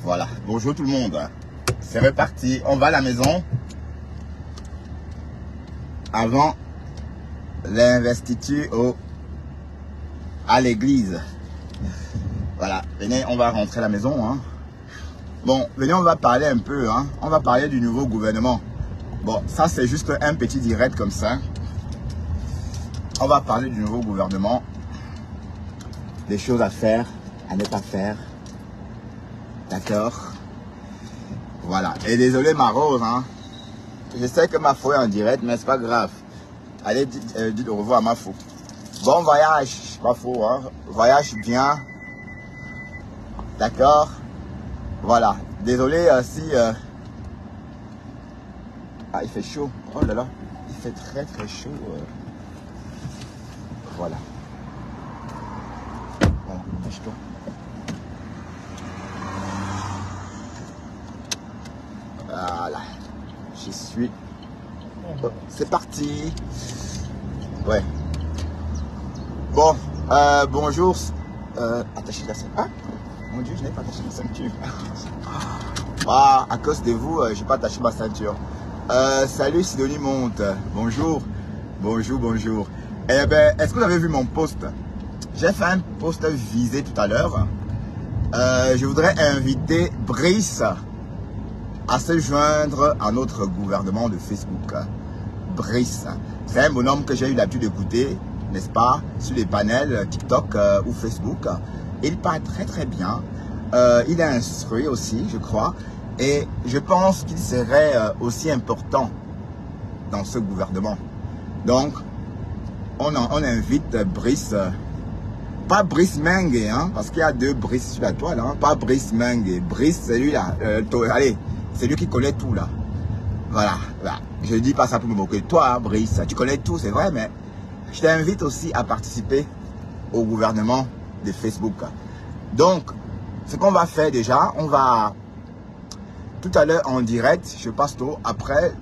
Voilà, bonjour tout le monde. C'est reparti, on va à la maison avant l'investiture à l'église. Voilà, venez, on va rentrer à la maison. Hein. Bon, venez, on va parler un peu. Hein. On va parler du nouveau gouvernement. Bon, ça c'est juste un petit direct comme ça. On va parler du nouveau gouvernement. Des choses à faire, à ne pas faire. D'accord. Voilà. Et désolé ma rose, hein. Je sais que ma faux est en direct, mais c'est pas grave. Allez, dites au revoir à ma faux. Bon voyage, ma faux, hein. Voyage bien. D'accord. Voilà. Désolé si... Ah, il fait chaud. Oh là là. Il fait très très chaud. Voilà. Voilà, dépêche-toi. Voilà, j'y suis. Oh, c'est parti. Ouais. Bon, bonjour. Attacher la ceinture. Ah, mon Dieu, je n'ai pas attaché ma ceinture. Ah, à cause de vous, je n'ai pas attaché ma ceinture. Salut Sidonie Monte. Bonjour. Bonjour, bonjour. Eh ben, est-ce que vous avez vu mon post? J'ai fait un post visé tout à l'heure. Je voudrais inviter Brice à se joindre à notre gouvernement de Facebook. Brice, c'est un bonhomme que j'ai eu l'habitude d'écouter, n'est-ce pas, sur les panels TikTok ou Facebook. Il parle très très bien. Il est instruit aussi, je crois. Et je pense qu'il serait aussi important dans ce gouvernement. Donc, on invite Brice, pas Brice Mengue, hein, parce qu'il y a deux Brice sur la toile, hein, pas Brice Mengue. Brice, c'est lui là. Allez. C'est lui qui connaît tout là. Voilà, voilà. Je dis pas ça pour me moquer de toi, hein, Brice. Tu connais tout, c'est vrai, mais je t'invite aussi à participer au gouvernement de Facebook. Donc, ce qu'on va faire déjà, on va tout à l'heure en direct, je passe tôt, après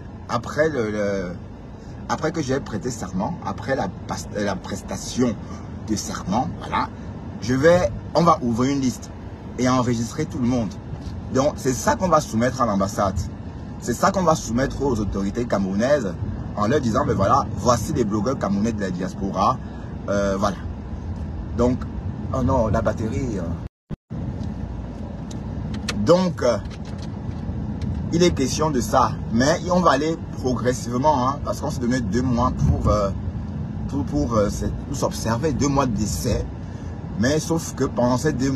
que j'ai prêté serment, après la prestation de serment, voilà, on va ouvrir une liste et enregistrer tout le monde. Donc, c'est ça qu'on va soumettre à l'ambassade. C'est ça qu'on va soumettre aux autorités camerounaises en leur disant, ben voilà, voici les blogueurs camerounais de la diaspora. Voilà. Donc, oh non, la batterie. Donc, il est question de ça. Mais on va aller progressivement, hein, parce qu'on s'est donné 2 mois pour s'observer, 2 mois d'essai. Mais sauf que pendant ces 2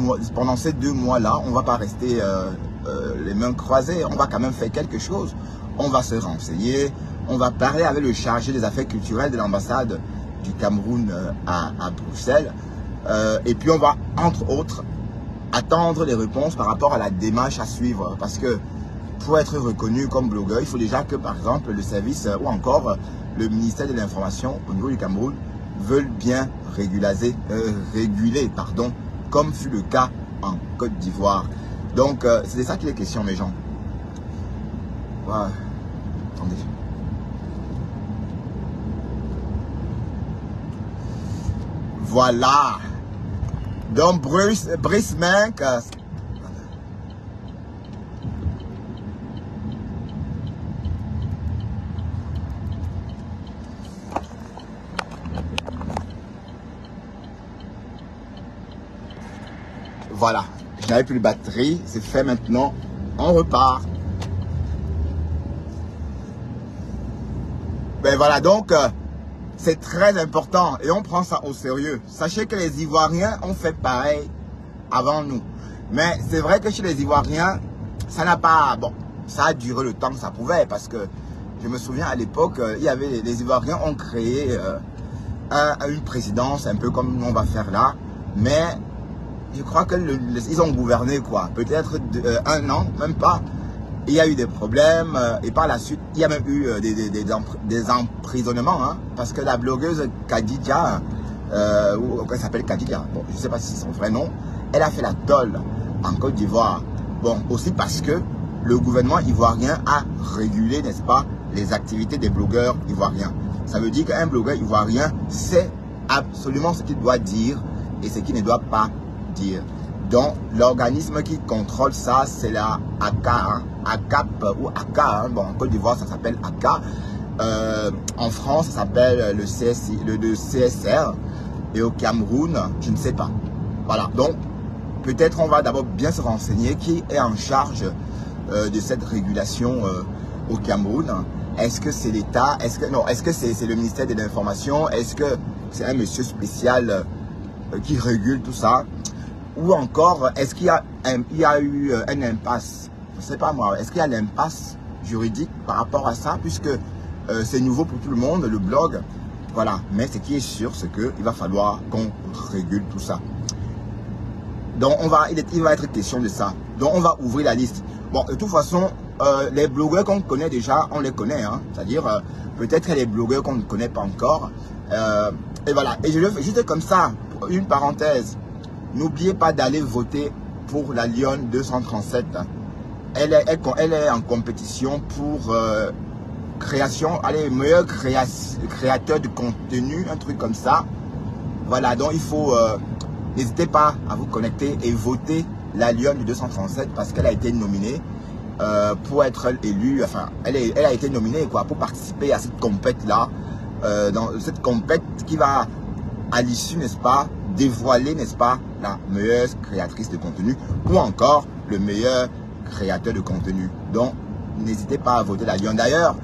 mois-là, on ne va pas rester les mains croisées. On va quand même faire quelque chose. On va se renseigner. On va parler avec le chargé des affaires culturelles de l'ambassade du Cameroun à Bruxelles. Et puis on va, entre autres, attendre les réponses par rapport à la démarche à suivre. Parce que pour être reconnu comme blogueur, il faut déjà que, par exemple, le service ou encore le ministère de l'Information au niveau du Cameroun veulent bien réguler, comme fut le cas en Côte d'Ivoire. Donc, c'est de ça qu'il est question, mes gens. Ouais. Attendez. Voilà. Donc, Brice Mengue. Voilà, je n'avais plus de batterie, c'est fait maintenant, on repart. Ben voilà, donc c'est très important et on prend ça au sérieux. Sachez que les Ivoiriens ont fait pareil avant nous. Mais c'est vrai que chez les Ivoiriens, ça n'a pas... Bon, ça a duré le temps que ça pouvait parce que je me souviens à l'époque, il y avait les Ivoiriens ont créé une présidence un peu comme on va faire là, mais... Je crois qu'ils ont gouverné quoi, peut-être 1 an, même pas. Il y a eu des problèmes et par la suite, il y a même eu des emprisonnements. Hein, parce que la blogueuse Kadidja, ou elle s'appelle Kadidja, bon, je ne sais pas si c'est son vrai nom, elle a fait la tôle en Côte d'Ivoire. Bon, aussi parce que le gouvernement ivoirien a régulé, n'est-ce pas, les activités des blogueurs ivoiriens. Ça veut dire qu'un blogueur ivoirien sait absolument ce qu'il doit dire et ce qu'il ne doit pas dire. Donc, l'organisme qui contrôle ça, c'est la ACA, hein, ACAP ou ACA. Hein. Bon, en Côte d'Ivoire, ça s'appelle ACA. En France, ça s'appelle le CSR. Et au Cameroun, je ne sais pas. Voilà. Donc, peut-être on va d'abord bien se renseigner qui est en charge de cette régulation au Cameroun. Est-ce que c'est l'État? Est-ce que c'est le ministère de l'Information? Est-ce que c'est un monsieur spécial qui régule tout ça? Ou encore, est-ce qu'il y a eu un impasse? Je ne sais pas moi. Est-ce qu'il y a l'impasse juridique par rapport à ça? Puisque c'est nouveau pour tout le monde, le blog. Voilà. Mais ce qui est sûr, c'est qu'il va falloir qu'on régule tout ça. Donc, il va être question de ça. Donc, on va ouvrir la liste. Bon, de toute façon, les blogueurs qu'on connaît déjà, on les connaît. Hein. C'est-à-dire, peut-être les blogueurs qu'on ne connaît pas encore. Et voilà. Et je le fais juste comme ça, une parenthèse. N'oubliez pas d'aller voter pour la Lyon 237. Elle est en compétition pour meilleur créateur de contenu, un truc comme ça. Voilà, donc il faut... n'hésitez pas à vous connecter et voter la Lyon 237 parce qu'elle a été nominée pour être élue. Enfin, elle a été nominée quoi, pour participer à cette compète-là. Dans cette compète qui va, à l'issue, n'est-ce pas, dévoiler, n'est-ce pas, la meilleure créatrice de contenu ou encore le meilleur créateur de contenu. Donc, n'hésitez pas à voter la Lyon. D'ailleurs,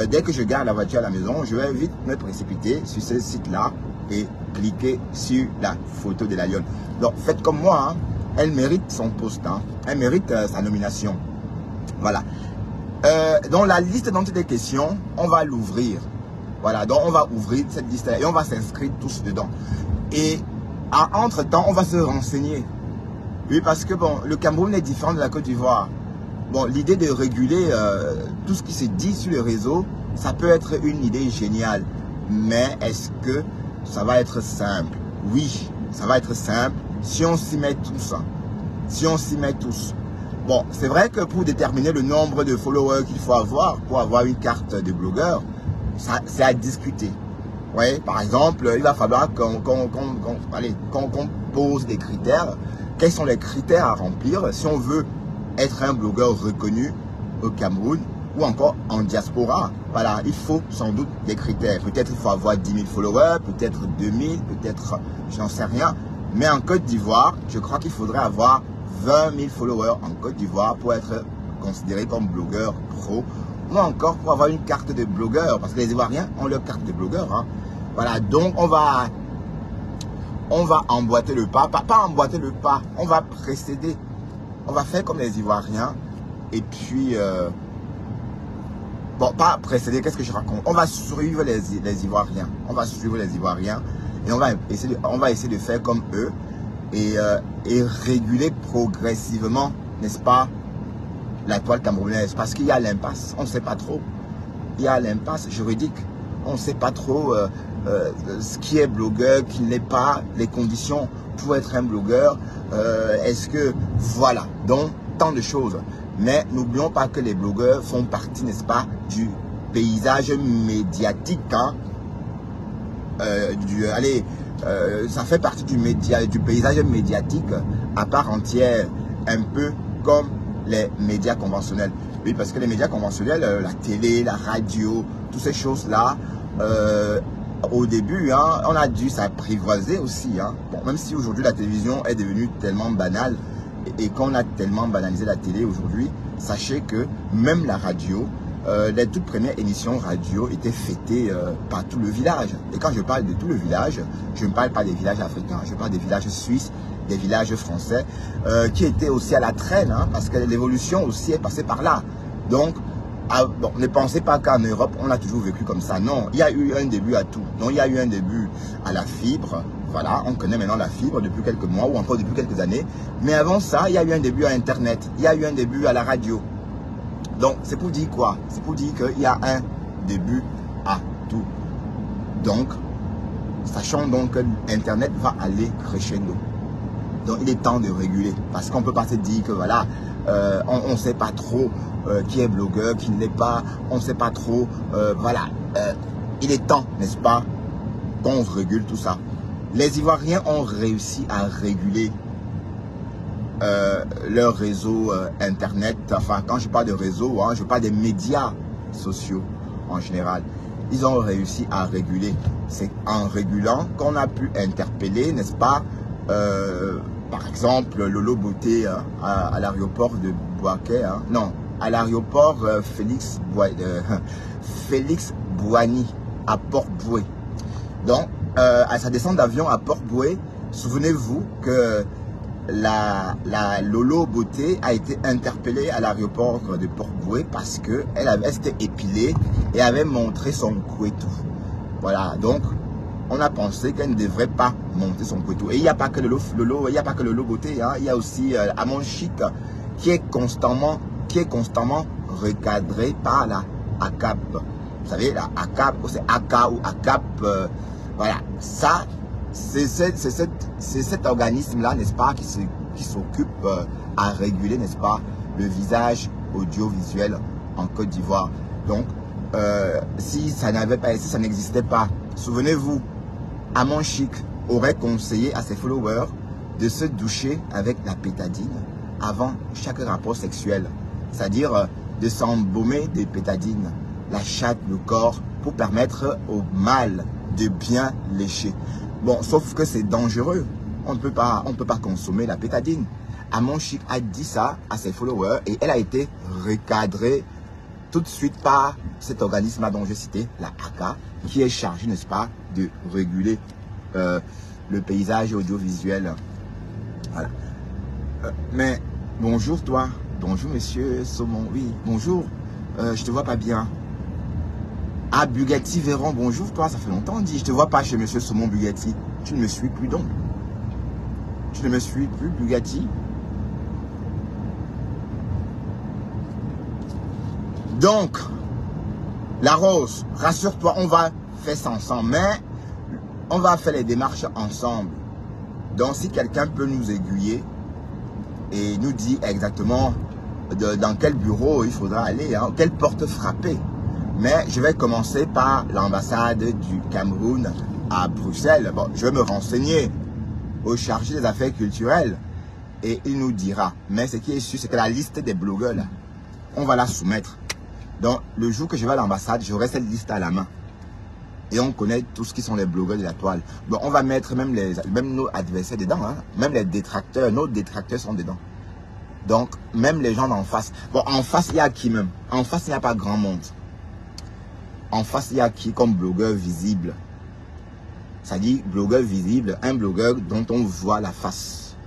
dès que je garde la voiture à la maison, je vais vite me précipiter sur ce site-là et cliquer sur la photo de la Lyon. Donc, faites comme moi, hein. Elle mérite son poste, hein. Elle mérite sa nomination. Voilà. Donc, la liste dont il est question, on va l'ouvrir. Voilà, donc on va ouvrir cette liste-là et on va s'inscrire tous dedans. Et entre-temps, on va se renseigner. Oui, parce que bon, le Cameroun est différent de la Côte d'Ivoire. Bon, l'idée de réguler tout ce qui se dit sur les réseaux, ça peut être une idée géniale. Mais est-ce que ça va être simple? Oui, ça va être simple si on s'y met tous. Si on s'y met tous. Bon, c'est vrai que pour déterminer le nombre de followers qu'il faut avoir pour avoir une carte de blogueur, c'est à discuter. Ouais, par exemple, il va falloir qu'on pose des critères. Quels sont les critères à remplir si on veut être un blogueur reconnu au Cameroun ou encore en diaspora? Voilà, il faut sans doute des critères. Peut-être il faut avoir 10 000 followers, peut-être 2000, peut-être, j'en sais rien. Mais en Côte d'Ivoire, je crois qu'il faudrait avoir 20 000 followers en Côte d'Ivoire pour être considéré comme blogueur pro. Ou encore pour avoir une carte de blogueur, parce que les Ivoiriens ont leur carte de blogueur. Hein. Voilà, donc on va emboîter le pas, pas emboîter le pas, on va précéder. On va faire comme les Ivoiriens, et puis, bon, pas précéder, qu'est-ce que je raconte? On va suivre les Ivoiriens, on va suivre les Ivoiriens, et on va essayer de faire comme eux, et réguler progressivement, n'est-ce pas, la toile camerounaise, parce qu'il y a l'impasse, on ne sait pas trop. Il y a l'impasse juridique, on ne sait pas trop ce qui est blogueur, qui n'est pas, les conditions pour être un blogueur. Est-ce que, voilà, donc tant de choses. Mais n'oublions pas que les blogueurs font partie, n'est-ce pas, du paysage médiatique. Hein, ça fait partie du paysage médiatique à part entière, un peu comme les médias conventionnels. Oui, parce que les médias conventionnels, la télé, la radio, toutes ces choses-là, au début, hein, on a dû s'apprivoiser aussi. Hein. Bon, même si aujourd'hui la télévision est devenue tellement banale et qu'on a tellement banalisé la télé aujourd'hui, sachez que même la radio, les toutes premières émissions radio étaient fêtées par tout le village. Et quand je parle de tout le village, je ne parle pas des villages africains, je parle des villages suisses, des villages français, qui étaient aussi à la traîne, hein, parce que l'évolution aussi est passée par là. Donc, bon, ne pensez pas qu'en Europe, on a toujours vécu comme ça. Non, il y a eu un début à tout. Donc, il y a eu un début à la fibre. Voilà, on connaît maintenant la fibre depuis quelques mois ou encore depuis quelques années. Mais avant ça, il y a eu un début à Internet. Il y a eu un début à la radio. Donc, c'est pour dire quoi? C'est pour dire qu'il y a un début à tout. Donc, sachant donc que Internet va aller crescendo. Donc, il est temps de réguler. Parce qu'on ne peut pas se dire que voilà, on ne sait pas trop qui est blogueur, qui ne l'est pas. On ne sait pas trop. Voilà. Il est temps, n'est-ce pas, qu'on régule tout ça. Les Ivoiriens ont réussi à réguler leur réseau internet. Enfin, quand je parle de réseau, hein, je parle des médias sociaux en général. Ils ont réussi à réguler. C'est en régulant qu'on a pu interpeller, n'est-ce pas, par exemple, Lolo Beauté à l'aéroport de Bouaké, hein, non, à l'aéroport Félix Bouani à Port-Boué. Donc, à sa descente d'avion à Port-Boué, souvenez-vous que la Lolo Beauté a été interpellée à l'aéroport de Port-Boué parce qu'elle s'était épilée et avait montré son couetou. Voilà, donc on a pensé qu'elle ne devrait pas monter son couetou. Et il n'y a pas que Lolo Beauté, hein, il y a aussi Amon Chic qui est constamment recadré par la ACAP. Vous savez, la ACAP, c'est AK ou ACAP, voilà, ça, c'est cet organisme-là, n'est-ce pas, qui s'occupe à réguler, n'est-ce pas, le visage audiovisuel en Côte d'Ivoire. Donc, si ça n'existait pas, souvenez-vous, Amon Chic aurait conseillé à ses followers de se doucher avec la pétadine avant chaque rapport sexuel. C'est-à-dire de s'embaumer de pétadine, la chatte, le corps, pour permettre au mâle de bien lécher. Bon, sauf que c'est dangereux. On ne peut pas consommer la pétadine. Amon Chic a dit ça à ses followers et elle a été recadrée tout de suite par cet organisme-là dont j'ai cité, la ACA, qui est chargé, n'est-ce pas, de réguler le paysage audiovisuel. Voilà. Mais bonjour toi. Bonjour monsieur Saumon. Oui, bonjour. Je te vois pas bien. Ah, Bugatti Véron, bonjour toi, ça fait longtemps, dit, je te vois pas chez monsieur Saumon Bugatti. Tu ne me suis plus donc. Tu ne me suis plus, Bugatti. Donc, la Rose, rassure-toi, on va faire ça ensemble, mais on va faire les démarches ensemble. Donc, si quelqu'un peut nous aiguiller et nous dit exactement dans quel bureau il faudra aller, hein, quelle porte frapper. Mais je vais commencer par l'ambassade du Cameroun à Bruxelles. Bon, je vais me renseigner au chargé des affaires culturelles et il nous dira. Mais ce qui est sûr, c'est que la liste des blogueurs, là, on va la soumettre. Donc, le jour que je vais à l'ambassade, j'aurai cette liste à la main. Et on connaît tous qui sont les blogueurs de la toile. Bon, on va mettre même nos adversaires dedans. Hein. Même les détracteurs, nos détracteurs sont dedans. Donc, même les gens d'en face. Bon, en face, il y a qui même? En face, il n'y a pas grand monde. En face, il y a qui comme blogueur visible? Ça dit blogueur visible, un blogueur dont on voit la face.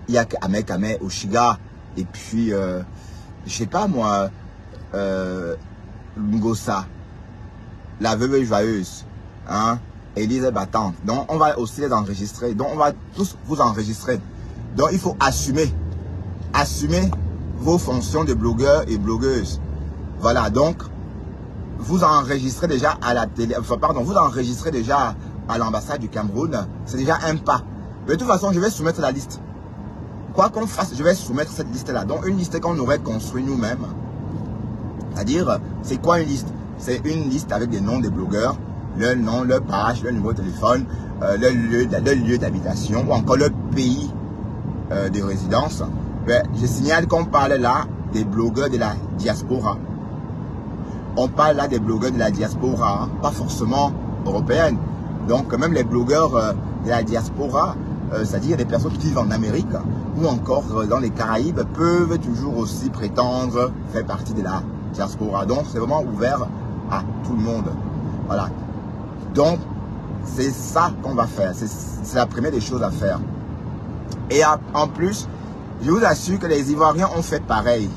Il y a Kame Oshiga, et puis, je sais pas moi, Ngosa, la veuve joyeuse, hein, Élise Battante. Donc, on va aussi les enregistrer. Donc, on va tous vous enregistrer. Donc, il faut assumer vos fonctions de blogueur et blogueuse. Voilà, donc, vous enregistrez déjà à la télé, enfin, pardon, vous enregistrez déjà à l'ambassade du Cameroun. C'est déjà un pas. Mais de toute façon, je vais soumettre la liste. Quoi qu'on fasse, je vais soumettre cette liste-là. Donc, une liste qu'on aurait construite nous-mêmes. C'est-à-dire, c'est quoi une liste? C'est une liste avec des noms des blogueurs, leur nom, leur page, leur numéro de téléphone, leur lieu d'habitation ou encore leur pays de résidence. Mais je signale qu'on parle là des blogueurs de la diaspora. On parle là des blogueurs de la diaspora, hein, pas forcément européenne. Donc même les blogueurs de la diaspora, c'est-à-dire des personnes qui vivent en Amérique ou encore dans les Caraïbes, peuvent toujours aussi prétendre faire partie de la diaspora. Donc c'est vraiment ouvert à tout le monde. Voilà. Donc c'est ça qu'on va faire. C'est la première des choses à faire. Et en plus, je vous assure que les Ivoiriens ont fait pareil.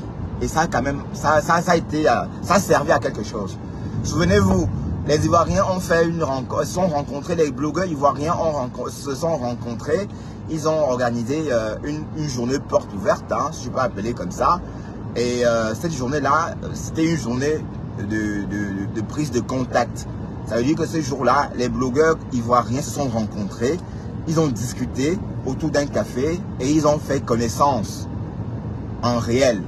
Et ça, quand même, ça a servi à quelque chose. Souvenez-vous, les Ivoiriens ont fait une rencontre, se sont rencontrés, les blogueurs ivoiriens se sont rencontrés. Ils ont organisé une journée porte ouverte, hein, si je peux appeler comme ça. Et cette journée-là, c'était une journée de prise de contact. Ça veut dire que ce jour-là, les blogueurs ivoiriens se sont rencontrés. Ils ont discuté autour d'un café et ils ont fait connaissance en réel.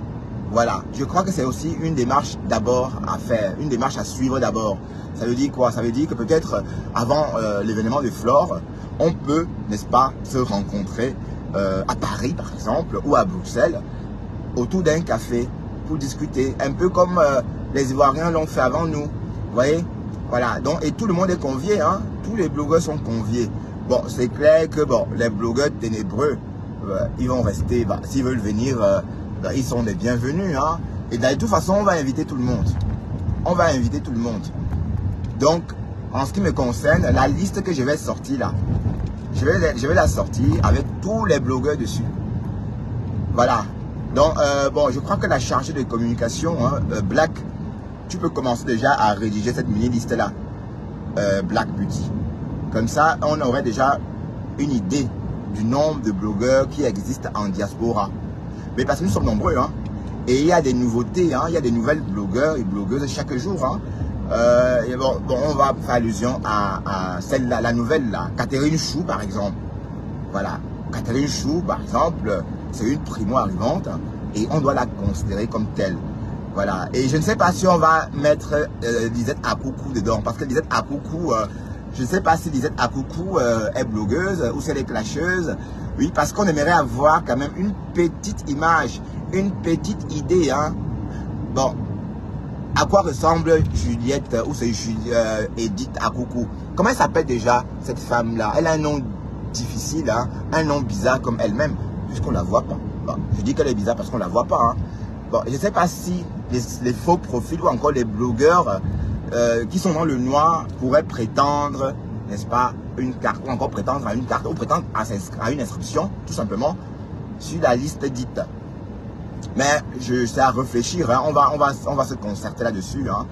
Voilà, je crois que c'est aussi une démarche d'abord à faire, une démarche à suivre d'abord. Ça veut dire quoi? Ça veut dire que peut-être avant l'événement de Flore, on peut, n'est-ce pas, se rencontrer à Paris par exemple ou à Bruxelles autour d'un café pour discuter, un peu comme les Ivoiriens l'ont fait avant nous. Vous voyez? Voilà, donc, et tout le monde est convié, hein? Tous les blogueurs sont conviés. Bon, c'est clair que bon, les blogueurs ténébreux, ils vont rester, s'ils veulent venir, ils sont les bienvenus. Hein? Et de toute façon, on va inviter tout le monde. On va inviter tout le monde. Donc, en ce qui me concerne, la liste que je vais sortir là, je vais la sortir avec tous les blogueurs dessus. Voilà. Donc, bon, je crois que la chargée de communication, hein, Black, tu peux commencer déjà à rédiger cette mini-liste là. Black Beauty. Comme ça, on aurait déjà une idée du nombre de blogueurs qui existent en diaspora. Mais parce que nous sommes nombreux, hein. Et il y a des nouveautés, hein. Il y a des nouvelles blogueurs et blogueuses chaque jour, hein. Et bon, on va faire allusion à celle-là, la nouvelle là, Catherine Chou par exemple. Voilà, Catherine Chou par exemple, c'est une primo-arrivante et on doit la considérer comme telle. Voilà, et je ne sais pas si on va mettre Lisette Akoukou dedans, parce que Lisette Akoukou, je ne sais pas si Lisette Akoukou est blogueuse ou si elle est clasheuse. Oui, parce qu'on aimerait avoir quand même une petite image, une petite idée. Hein. Bon, à quoi ressemble Juliette ou c'est Edith Akoukou? Comment elle s'appelle déjà cette femme-là? Elle a un nom difficile, hein, un nom bizarre comme elle-même, puisqu'on ne la voit pas. Bon, je dis qu'elle est bizarre parce qu'on ne la voit pas. Hein. Bon, je ne sais pas si les faux profils ou encore les blogueurs qui sont dans le noir pourraient prétendre, n'est-ce pas, une carte, ou encore prétendre à une carte, ou prétendre à une inscription, tout simplement, sur la liste dite. Mais c'est à réfléchir, hein. On va se concerter là-dessus, hein.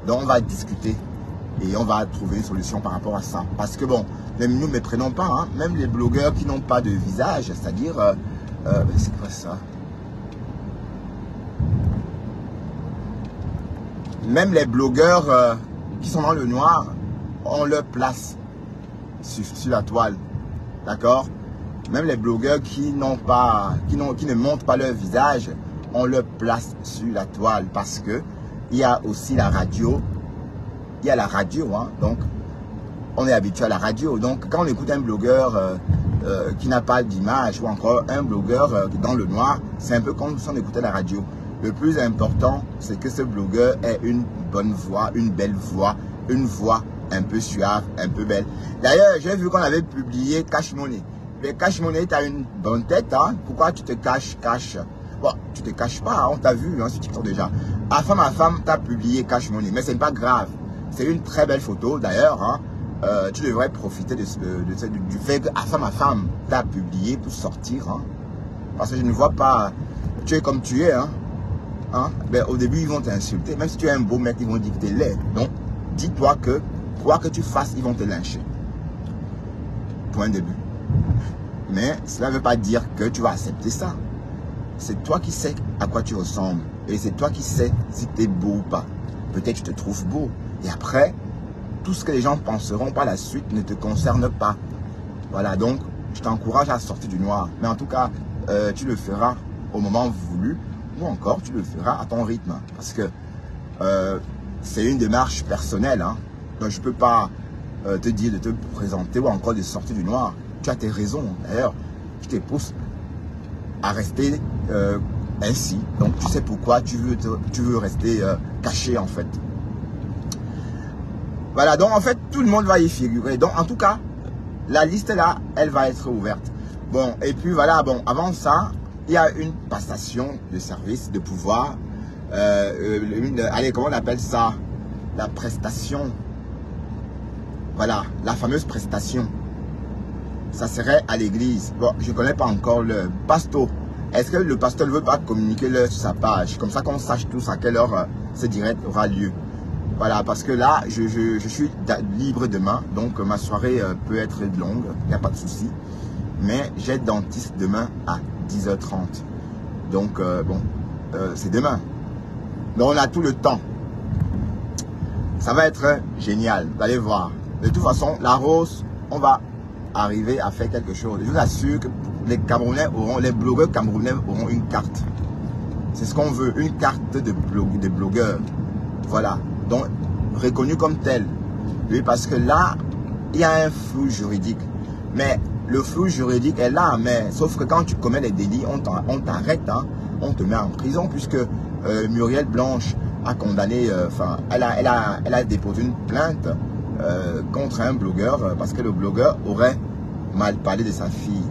Donc on va discuter et on va trouver une solution par rapport à ça. Parce que bon, nous ne méprenons pas, hein. Même les blogueurs qui n'ont pas de visage, c'est-à-dire, c'est quoi ça? Même les blogueurs qui sont dans le noir, on leur place sur la toile. D'accord? Même les blogueurs qui ne montrent pas leur visage, on leur place sur la toile. Parce que il y a aussi la radio. Il y a la radio, hein, donc on est habitué à la radio. Donc quand on écoute un blogueur qui n'a pas d'image ou encore un blogueur dans le noir, c'est un peu comme si on écoutait la radio. Le plus important, c'est que ce blogueur ait une bonne voix, une belle voix, une voix un peu suave, un peu belle. D'ailleurs, j'ai vu qu'on avait publié Cash Money. Mais Cash Money, tu as une bonne tête, hein? Pourquoi tu te caches? Bon, tu te caches pas, hein? On t'a vu hein, sur TikTok déjà. À femme, tu as publié Cash Money, mais c'est pas grave. C'est une très belle photo d'ailleurs. Hein? Tu devrais profiter du fait que à femme, tu as publié pour sortir. Hein? Parce que je ne vois pas, tu es comme tu es. Hein? Hein? Ben, au début, ils vont t'insulter. Même si tu es un beau mec, ils vont dire que tu es laid. Donc, dis-toi que quoi que tu fasses, ils vont te lyncher. Point de vue. Mais cela ne veut pas dire que tu vas accepter ça. C'est toi qui sais à quoi tu ressembles. Et c'est toi qui sais si tu es beau ou pas. Peut-être tu te trouves beau. Et après, tout ce que les gens penseront par la suite ne te concerne pas. Voilà, donc, je t'encourage à sortir du noir. Mais en tout cas, tu le feras au moment voulu. Ou encore, tu le feras à ton rythme. Parce que c'est une démarche personnelle. Hein. Donc, je ne peux pas te dire de te présenter ou encore de sortir du noir. Tu as tes raisons. D'ailleurs, je te pousse à rester ainsi. Donc, tu sais pourquoi tu veux rester caché, en fait. Voilà, donc, en fait, tout le monde va y figurer. Donc, en tout cas, la liste, là, elle va être ouverte. Bon, et puis, voilà, bon, avant ça, il y a une passation de service, de pouvoir. Allez, comment on appelle ça? La prestation. Voilà, la fameuse prestation. Ça serait à l'église. Bon, je ne connais pas encore le pasteur. Est-ce que le pasteur ne veut pas communiquer l'heure sur sa page? Comme ça qu'on sache tous à quelle heure ce direct aura lieu. Voilà, parce que là, je suis libre demain. Donc, ma soirée peut être longue. Il n'y a pas de souci. Mais j'ai dentiste demain à 10h30. Donc, bon, c'est demain. Donc, on a tout le temps. Ça va être génial. Vous allez voir. De toute façon, la rose, on va arriver à faire quelque chose. Je vous assure que les blogueurs camerounais auront une carte. C'est ce qu'on veut, une carte de blogueur. Voilà, donc reconnu comme tel. Oui, parce que là, il y a un flou juridique. Mais le flou juridique est là, mais sauf que quand tu commets des délits, on t'arrête, hein, on te met en prison, puisque Muriel Blanche a condamné, elle a déposé une plainte contre un blogueur parce que le blogueur aurait mal parlé de sa fille.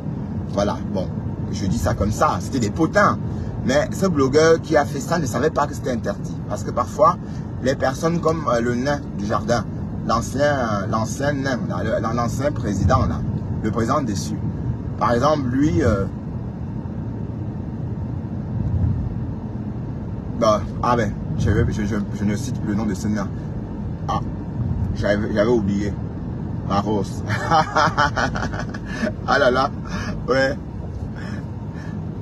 Voilà, bon, je dis ça comme ça, c'était des potins. Mais ce blogueur qui a fait ça ne savait pas que c'était interdit. Parce que parfois, les personnes comme le nain du jardin, l'ancien nain, l'ancien président, là, le président déçu. Par exemple, lui, je ne cite plus le nom de ce nain. Ah, j'avais oublié. Maros. Ah là là, ouais.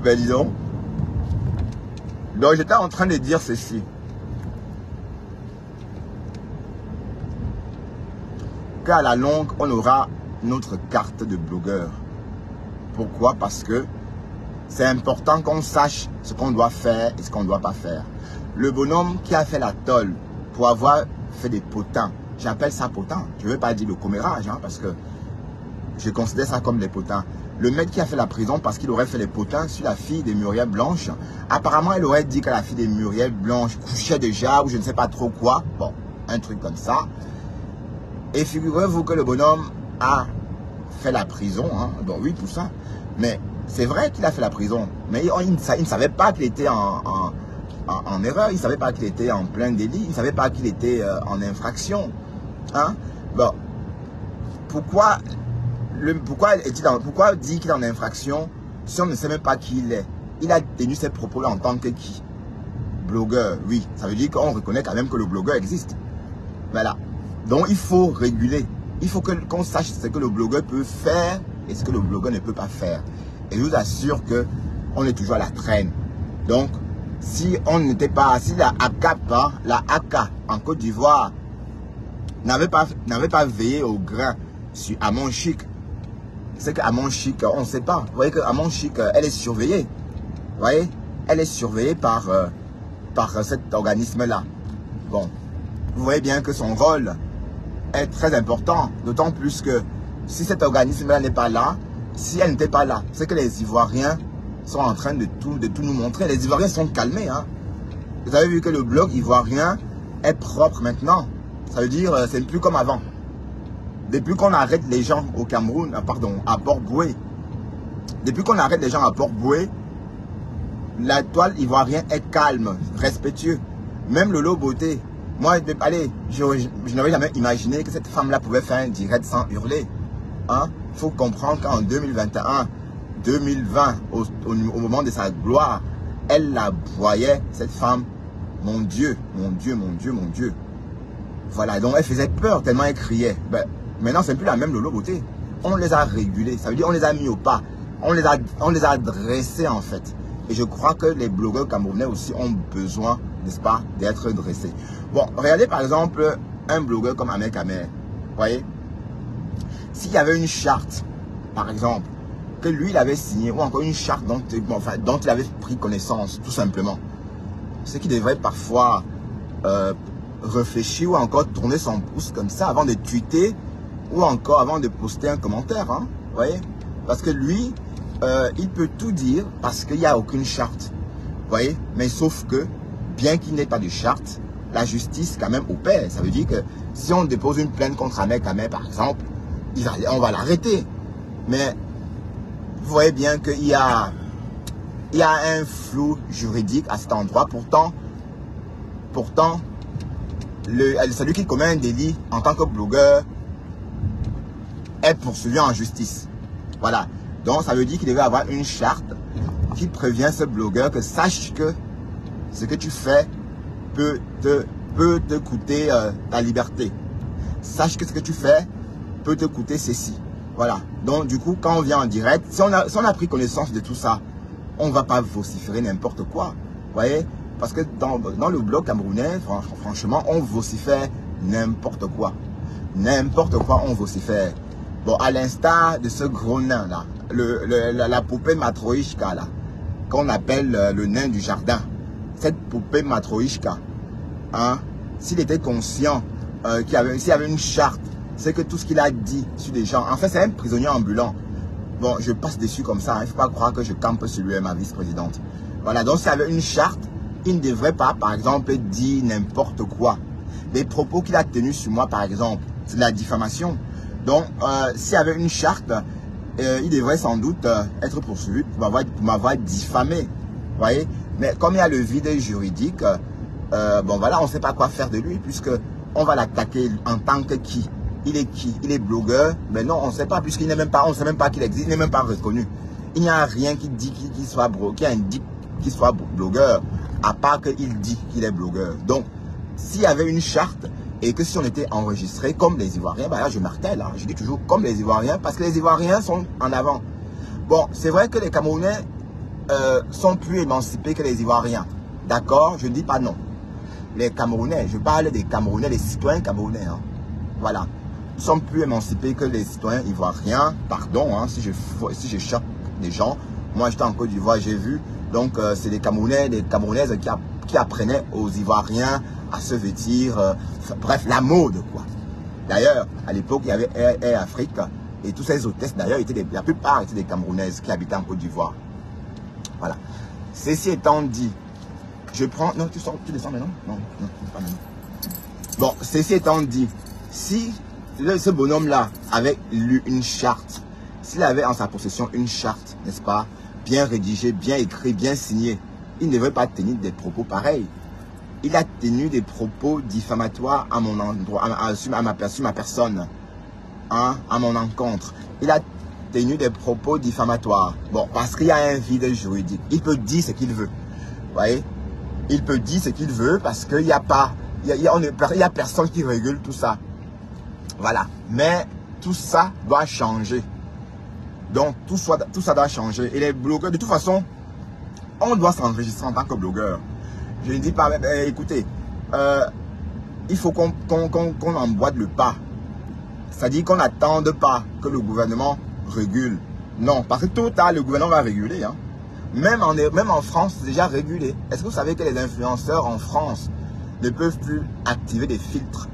Ben dis donc. Donc j'étais en train de dire ceci. Qu'à la longue, on aura notre carte de blogueur. Pourquoi? Parce que c'est important qu'on sache ce qu'on doit faire et ce qu'on ne doit pas faire. Le bonhomme qui a fait la tôle pour avoir fait des potins, j'appelle ça potin. Je ne veux pas dire le commérage, hein, parce que je considère ça comme des potins. Le mec qui a fait la prison parce qu'il aurait fait les potins sur la fille de Muriel Blanche. Apparemment, il aurait dit que la fille de Muriel Blanche couchait déjà ou je ne sais pas trop quoi. Bon, un truc comme ça. Et figurez-vous que le bonhomme a fait la prison. Hein. Bon, oui, tout ça. Mais c'est vrai qu'il a fait la prison. Mais il ne savait pas qu'il était en erreur. Il ne savait pas qu'il était en plein délit. Il ne savait pas qu'il était en infraction. Hein? Bon, pourquoi dit qu'il est en infraction si on ne sait même pas qui il est? Il a tenu ses propos là en tant que qui? Blogueur, oui. Ça veut dire qu'on reconnaît quand même que le blogueur existe. Voilà. Donc il faut réguler. Il faut qu'on sache ce que le blogueur peut faire et ce que le blogueur ne peut pas faire. Et je vous assure que on est toujours à la traîne. Donc, si on n'était pas, si la ACAP, hein, la AK en Côte d'Ivoire n'avait pas veillé au grain sur Amon Chic, c'est qu'Amon Chic, on ne sait pas. Vous voyez que Amon Chic, elle est surveillée. Vous voyez, elle est surveillée par cet organisme-là. Bon, vous voyez bien que son rôle est très important. D'autant plus que si cet organisme-là n'est pas là, si elle n'était pas là, c'est que les Ivoiriens sont en train de tout nous montrer. Les Ivoiriens sont calmés. Hein. Vous avez vu que le blog ivoirien est propre maintenant. Ça veut dire c'est plus comme avant. Depuis qu'on arrête les gens au Cameroun, à Port-Boué, depuis qu'on arrête les gens à Port-Boué, la toile ivoirienne est calme, respectueux. Même Lolo Beauté. Moi, allez, je n'avais jamais imaginé que cette femme-là pouvait faire un direct sans hurler. Hein? Il faut comprendre qu'en 2021, 2020, au moment de sa gloire, elle la voyait, cette femme. Mon Dieu, mon Dieu, mon Dieu, mon Dieu. Voilà, donc elle faisait peur tellement elle criait. Ben, maintenant, c'est plus la même Lolo Beauté. On les a régulés, ça veut dire on les a mis au pas. On les a dressés en fait. Et je crois que les blogueurs camerounais aussi ont besoin, n'est-ce pas, d'être dressés. Bon, regardez par exemple un blogueur comme Ahmed Kamer. Vous voyez, s'il y avait une charte, par exemple, que lui il avait signé, ou encore une charte dont il avait pris connaissance, tout simplement, c'est qu'il devrait parfois réfléchir ou encore tourner son pouce comme ça avant de tweeter ou encore avant de poster un commentaire. Hein, vous voyez, parce que lui, il peut tout dire parce qu'il n'y a aucune charte. Vous voyez, mais sauf que, bien qu'il n'ait pas de charte, la justice quand même opère. Ça veut dire que si on dépose une plainte contre Ahmed Kamer, par exemple, on va l'arrêter. Mais vous voyez bien qu'il y a un flou juridique à cet endroit. Pourtant, celui qui commet un délit en tant que blogueur est poursuivi en justice. Voilà. Donc, ça veut dire qu'il devait avoir une charte qui prévient ce blogueur que sache que ce que tu fais peut te coûter ta liberté. Sache que ce que tu fais peut te coûter ceci. Voilà. Donc, du coup, quand on vient en direct, si on a pris connaissance de tout ça, on ne va pas vociférer n'importe quoi. Vous voyez? Parce que dans le blog camerounais, franchement, on vocifère n'importe quoi. N'importe quoi, on vocifère. Bon, à l'instar de ce gros nain là, la poupée Matroïchka là, qu'on appelle le nain du jardin. cette poupée Matroïchka, hein, s'il était conscient s'il y avait une charte, c'est que tout ce qu'il a dit sur des gens, en fait c'est un prisonnier ambulant. Bon, je passe dessus comme ça, il ne faut pas croire que je campe sur lui et ma vice-présidente. Voilà, donc s'il y avait une charte, il ne devrait pas, par exemple, dire n'importe quoi. Les propos qu'il a tenus sur moi, par exemple, c'est de la diffamation. Donc, s'il y avait une charte, il devrait sans doute être poursuivi pour m'avoir diffamé. Vous voyez? Mais comme il y a le vide juridique, bon voilà, on ne sait pas quoi faire de lui, puisque on va l'attaquer en tant que qui? Il est qui? Il est blogueur? Mais non, on ne sait pas, puisqu'il n'est même pas, on ne sait même pas qu'il existe, il n'est même pas reconnu. Il n'y a rien qui dit qu'il soit blogueur, à part qu'il dit qu'il est blogueur. Donc, s'il y avait une charte, et que si on était enregistré comme les Ivoiriens, ben là je martèle, hein, je dis toujours comme les Ivoiriens, parce que les Ivoiriens sont en avant. Bon, c'est vrai que les Camerounais sont plus émancipés que les Ivoiriens. D'accord? Je ne dis pas non. Les Camerounais, je parle des Camerounais, les citoyens camerounais. Hein. Voilà. Ils sont plus émancipés que les citoyens ivoiriens. Pardon, hein, si je choque des gens. Moi, j'étais en Côte d'Ivoire, j'ai vu. Donc, c'est les Camerounais, les Camerounaises qui apprenaient aux Ivoiriens à se vêtir. Bref, la mode, quoi. D'ailleurs, à l'époque, il y avait Air Afrique. Et tous ces hôtesses, d'ailleurs, la plupart étaient des Camerounaises qui habitaient en Côte d'Ivoire. Voilà. Ceci étant dit, je prends... Non, tu descends maintenant? Non, pas maintenant. Bon, ceci étant dit, si ce bonhomme-là avait lu une charte, s'il avait en sa possession une charte, n'est-ce pas, bien rédigée, bien écrite, bien signée, il ne devrait pas tenir des propos pareils. Il a tenu des propos diffamatoires à mon endroit, sur ma personne, hein, à mon encontre. Il a tenu des propos diffamatoires. Bon, parce qu'il y a un vide juridique. Il peut dire ce qu'il veut. Vous voyez? Il peut dire ce qu'il veut parce qu'il n'y a pas, il y a personne qui régule tout ça. Voilà. Mais tout ça doit changer. Donc, tout ça doit changer. Et les blogueurs, de toute façon, on doit s'enregistrer en tant que blogueur. Je ne dis pas, écoutez, il faut qu'on emboîte le pas. C'est-à-dire qu'on n'attende pas que le gouvernement régule. Non, parce que tôt ou tard, le gouvernement va réguler. Hein. Même en France, c'est déjà régulé. Est-ce que vous savez que les influenceurs en France ne peuvent plus activer des filtres?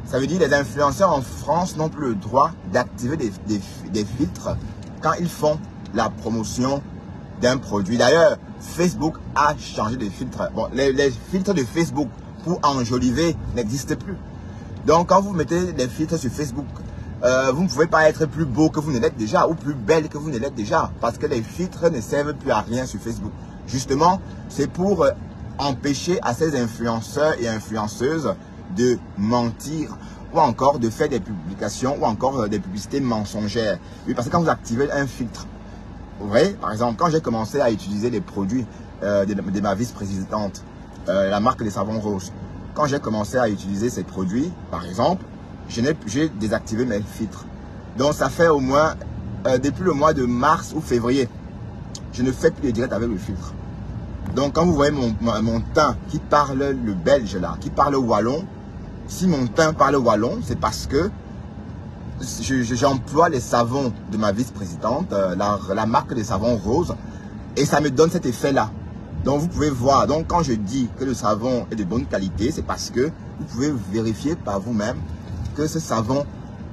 Ça veut dire que les influenceurs en France n'ont plus le droit d'activer des filtres quand ils font la promotion d'un produit. D'ailleurs, Facebook a changé de filtre. Bon, les filtres de Facebook pour enjoliver n'existent plus. Donc, quand vous mettez des filtres sur Facebook, vous ne pouvez pas être plus beau que vous ne l'êtes déjà ou plus belle que vous ne l'êtes déjà parce que les filtres ne servent plus à rien sur Facebook. Justement, c'est pour empêcher à ces influenceurs et influenceuses de mentir ou encore de faire des publications ou encore des publicités mensongères. Oui, parce que quand vous activez un filtre, vous voyez, par exemple, quand j'ai commencé à utiliser les produits de ma vice-présidente, la marque des savons roses, quand j'ai commencé à utiliser ces produits, par exemple, j'ai désactivé mes filtres. Donc, ça fait au moins, depuis le mois de mars ou février, je ne fais plus de direct avec le filtre. Donc, quand vous voyez mon teint qui parle le belge là, qui parle wallon, si mon teint parle wallon, c'est parce que j'emploie les savons de ma vice-présidente, la marque des savons roses, et ça me donne cet effet-là. Donc, vous pouvez voir. Donc, quand je dis que le savon est de bonne qualité, c'est parce que vous pouvez vérifier par vous-même que ce savon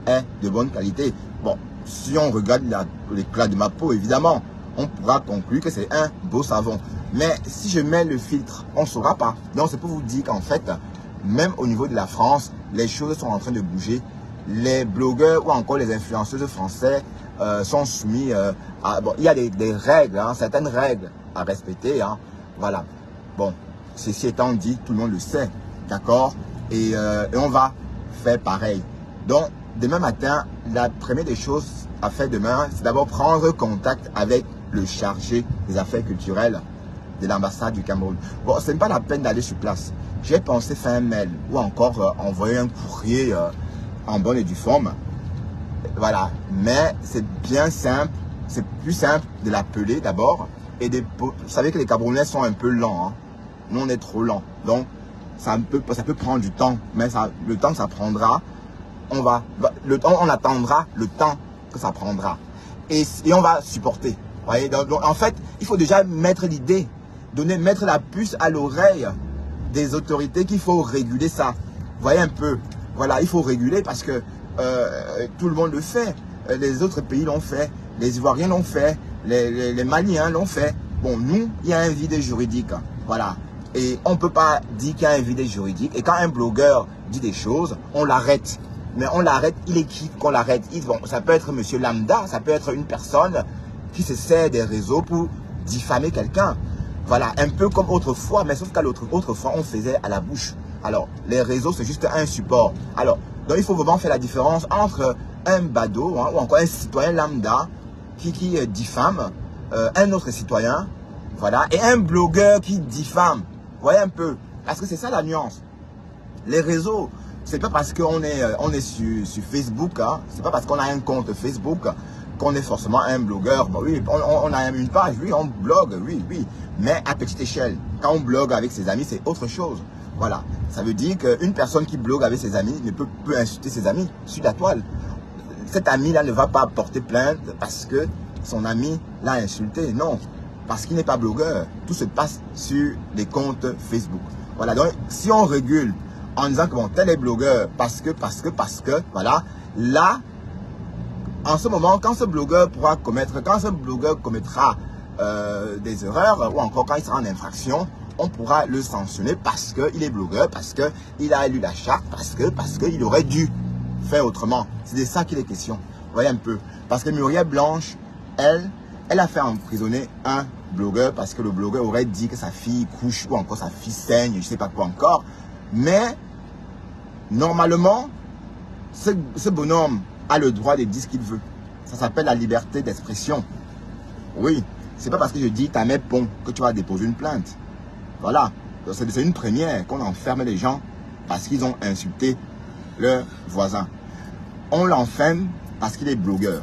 est de bonne qualité. Bon, si on regarde l'éclat de ma peau, évidemment, on pourra conclure que c'est un beau savon. Mais si je mets le filtre, on ne saura pas. Donc, c'est pour vous dire qu'en fait, même au niveau de la France, les choses sont en train de bouger. Les blogueurs ou encore les influenceuses français sont soumis à... Bon, il y a des règles, hein, certaines règles à respecter. Hein, voilà. Bon, ceci étant dit, tout le monde le sait. D'accord, et on va faire pareil. Donc, demain matin, la première des choses à faire demain, c'est d'abord prendre contact avec le chargé des affaires culturelles de l'ambassade du Cameroun. Bon, ce n'est pas la peine d'aller sur place. J'ai pensé faire un mail ou encore envoyer un courrier en bonne et due forme. Voilà. Mais c'est bien simple. C'est plus simple de l'appeler d'abord. Et vous savez que les Camerounais sont un peu lents. Hein. Nous, on est trop lents. Donc, ça peut prendre du temps. Mais le temps que ça prendra, on attendra le temps que ça prendra. Et on va supporter. Voyez, donc, en fait, il faut déjà mettre l'idée mettre la puce à l'oreille des autorités qu'il faut réguler ça. Vous voyez un peu, voilà, il faut réguler parce que tout le monde le fait. Les autres pays l'ont fait, les Ivoiriens l'ont fait, les Maliens l'ont fait. Bon, nous, il y a un vide juridique, voilà. Et on ne peut pas dire qu'il y a un vide juridique. Et quand un blogueur dit des choses, on l'arrête. Mais on l'arrête, il est qui qu'on l'arrête? Bon, ça peut être monsieur lambda, ça peut être une personne qui se sert des réseaux pour diffamer quelqu'un. Voilà, un peu comme autrefois, mais sauf qu'à autrefois, on faisait à la bouche. Alors, les réseaux, c'est juste un support. Alors, donc il faut vraiment faire la différence entre un badaud, hein, ou encore un citoyen lambda qui diffame un autre citoyen, voilà, et un blogueur qui diffame. Vous voyez un peu? Parce que c'est ça la nuance. Les réseaux, c'est pas parce qu'on est sur Facebook, hein, c'est pas parce qu'on a un compte Facebook qu'on est forcément un blogueur. Bon, oui, on a une page, oui, on blogue, oui, mais à petite échelle. Quand on blogue avec ses amis, c'est autre chose. Voilà, ça veut dire qu'une personne qui blogue avec ses amis ne peut insulter ses amis sur la toile. Cet ami-là ne va pas porter plainte parce que son ami l'a insulté, non, parce qu'il n'est pas blogueur. Tout se passe sur les comptes Facebook. Voilà, donc si on régule en disant que bon, tel est blogueur parce que, voilà, là, en ce moment, quand ce blogueur commettra des erreurs ou encore quand il sera en infraction, on pourra le sanctionner parce qu'il est blogueur, parce qu'il a lu la charte, parce qu'il aurait dû faire autrement. C'est de ça qu'il est question. Vous voyez un peu. Parce que Muriel Blanche, elle a fait emprisonner un blogueur parce que le blogueur aurait dit que sa fille couche ou encore sa fille saigne, je ne sais pas quoi encore. Mais, normalement, ce bonhomme a le droit de dire ce qu'il veut. Ça s'appelle la liberté d'expression. Oui, c'est pas parce que je dis ta mère pont que tu vas déposer une plainte. Voilà, c'est une première qu'on enferme les gens parce qu'ils ont insulté leur voisin. On l'enferme parce qu'il est blogueur.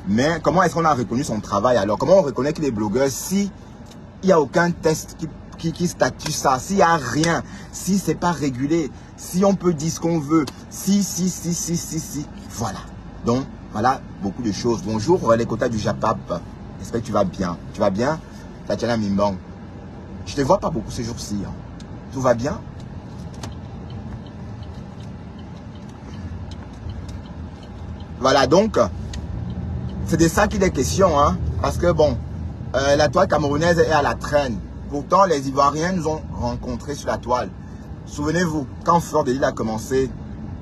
Mais comment est-ce qu'on a reconnu son travail alors? Comment on reconnaît qu'il est blogueur si il n'y a aucun test qui statue ça, s'il n'y a rien, si c'est pas régulé, si on peut dire ce qu'on veut, si. Voilà. Donc, voilà beaucoup de choses. Bonjour, les quotas du Japap. J'espère que tu vas bien. Tu vas bien? Tatiana Mimbang. Je te vois pas beaucoup ces jours-ci. Hein. Tout va bien? Voilà, donc, c'est de ça qu'il est question. Hein, parce que, bon, la toile camerounaise est à la traîne. Pourtant, les Ivoiriens nous ont rencontrés sur la toile. Souvenez-vous, quand Fleur de Lille a commencé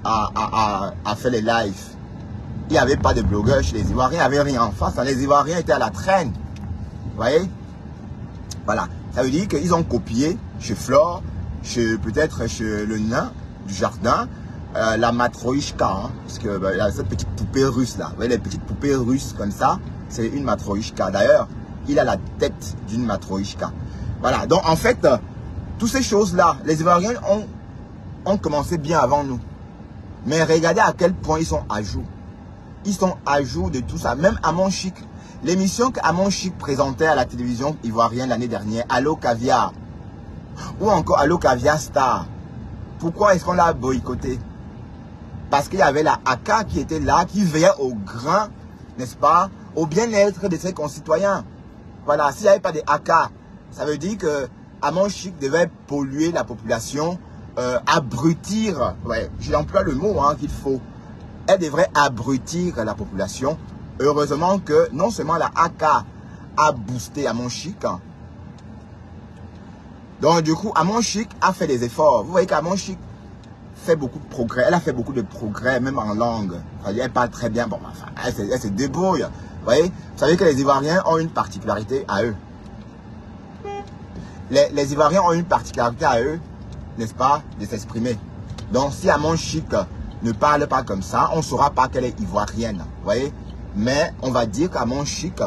à faire les lives, il n'y avait pas de blogueurs chez les Ivoiriens, il n'y avait rien en face. Hein, les Ivoiriens étaient à la traîne. Vous voyez? Voilà. Ça veut dire qu'ils ont copié chez Flore, peut-être chez le nain du jardin, la matroïchka. Hein, parce que cette petite poupée russe là, vous voyez les petites poupées russes comme ça, c'est une matroïchka. D'ailleurs, il a la tête d'une matroïchka. Voilà, donc en fait, toutes ces choses-là, les Ivoiriens ont commencé bien avant nous. Mais regardez à quel point ils sont à jour. Ils sont à jour de tout ça. Même Amon Chic, l'émission qu'Amon Chic présentait à la télévision ivoirienne l'année dernière, Allo Caviar, ou encore Allo Caviar Star. Pourquoi est-ce qu'on l'a boycotté? Parce qu'il y avait la AK qui était là, qui veillait au grain, n'est-ce pas, au bien-être de ses concitoyens. Voilà, s'il n'y avait pas de AK, ça veut dire que Amon Chic devait polluer la population, abrutir, ouais, j'emploie le mot hein, qu'il faut. Elle devrait abrutir la population. Heureusement que non seulement la AK a boosté Amon Chic, donc du coup Amon Chic a fait des efforts. Vous voyez qu'Amon Chic fait beaucoup de progrès. Elle a fait beaucoup de progrès, même en langue. Elle parle très bien. Bon, enfin, elle se débrouille. Vous voyez, vous savez que les Ivoiriens ont une particularité à eux. Les Ivoiriens ont une particularité à eux, n'est-ce pas, de s'exprimer. Donc, si Amon Chic ne parle pas comme ça, on ne saura pas qu'elle est ivoirienne. Vous voyez? Mais on va dire qu'Amon Chic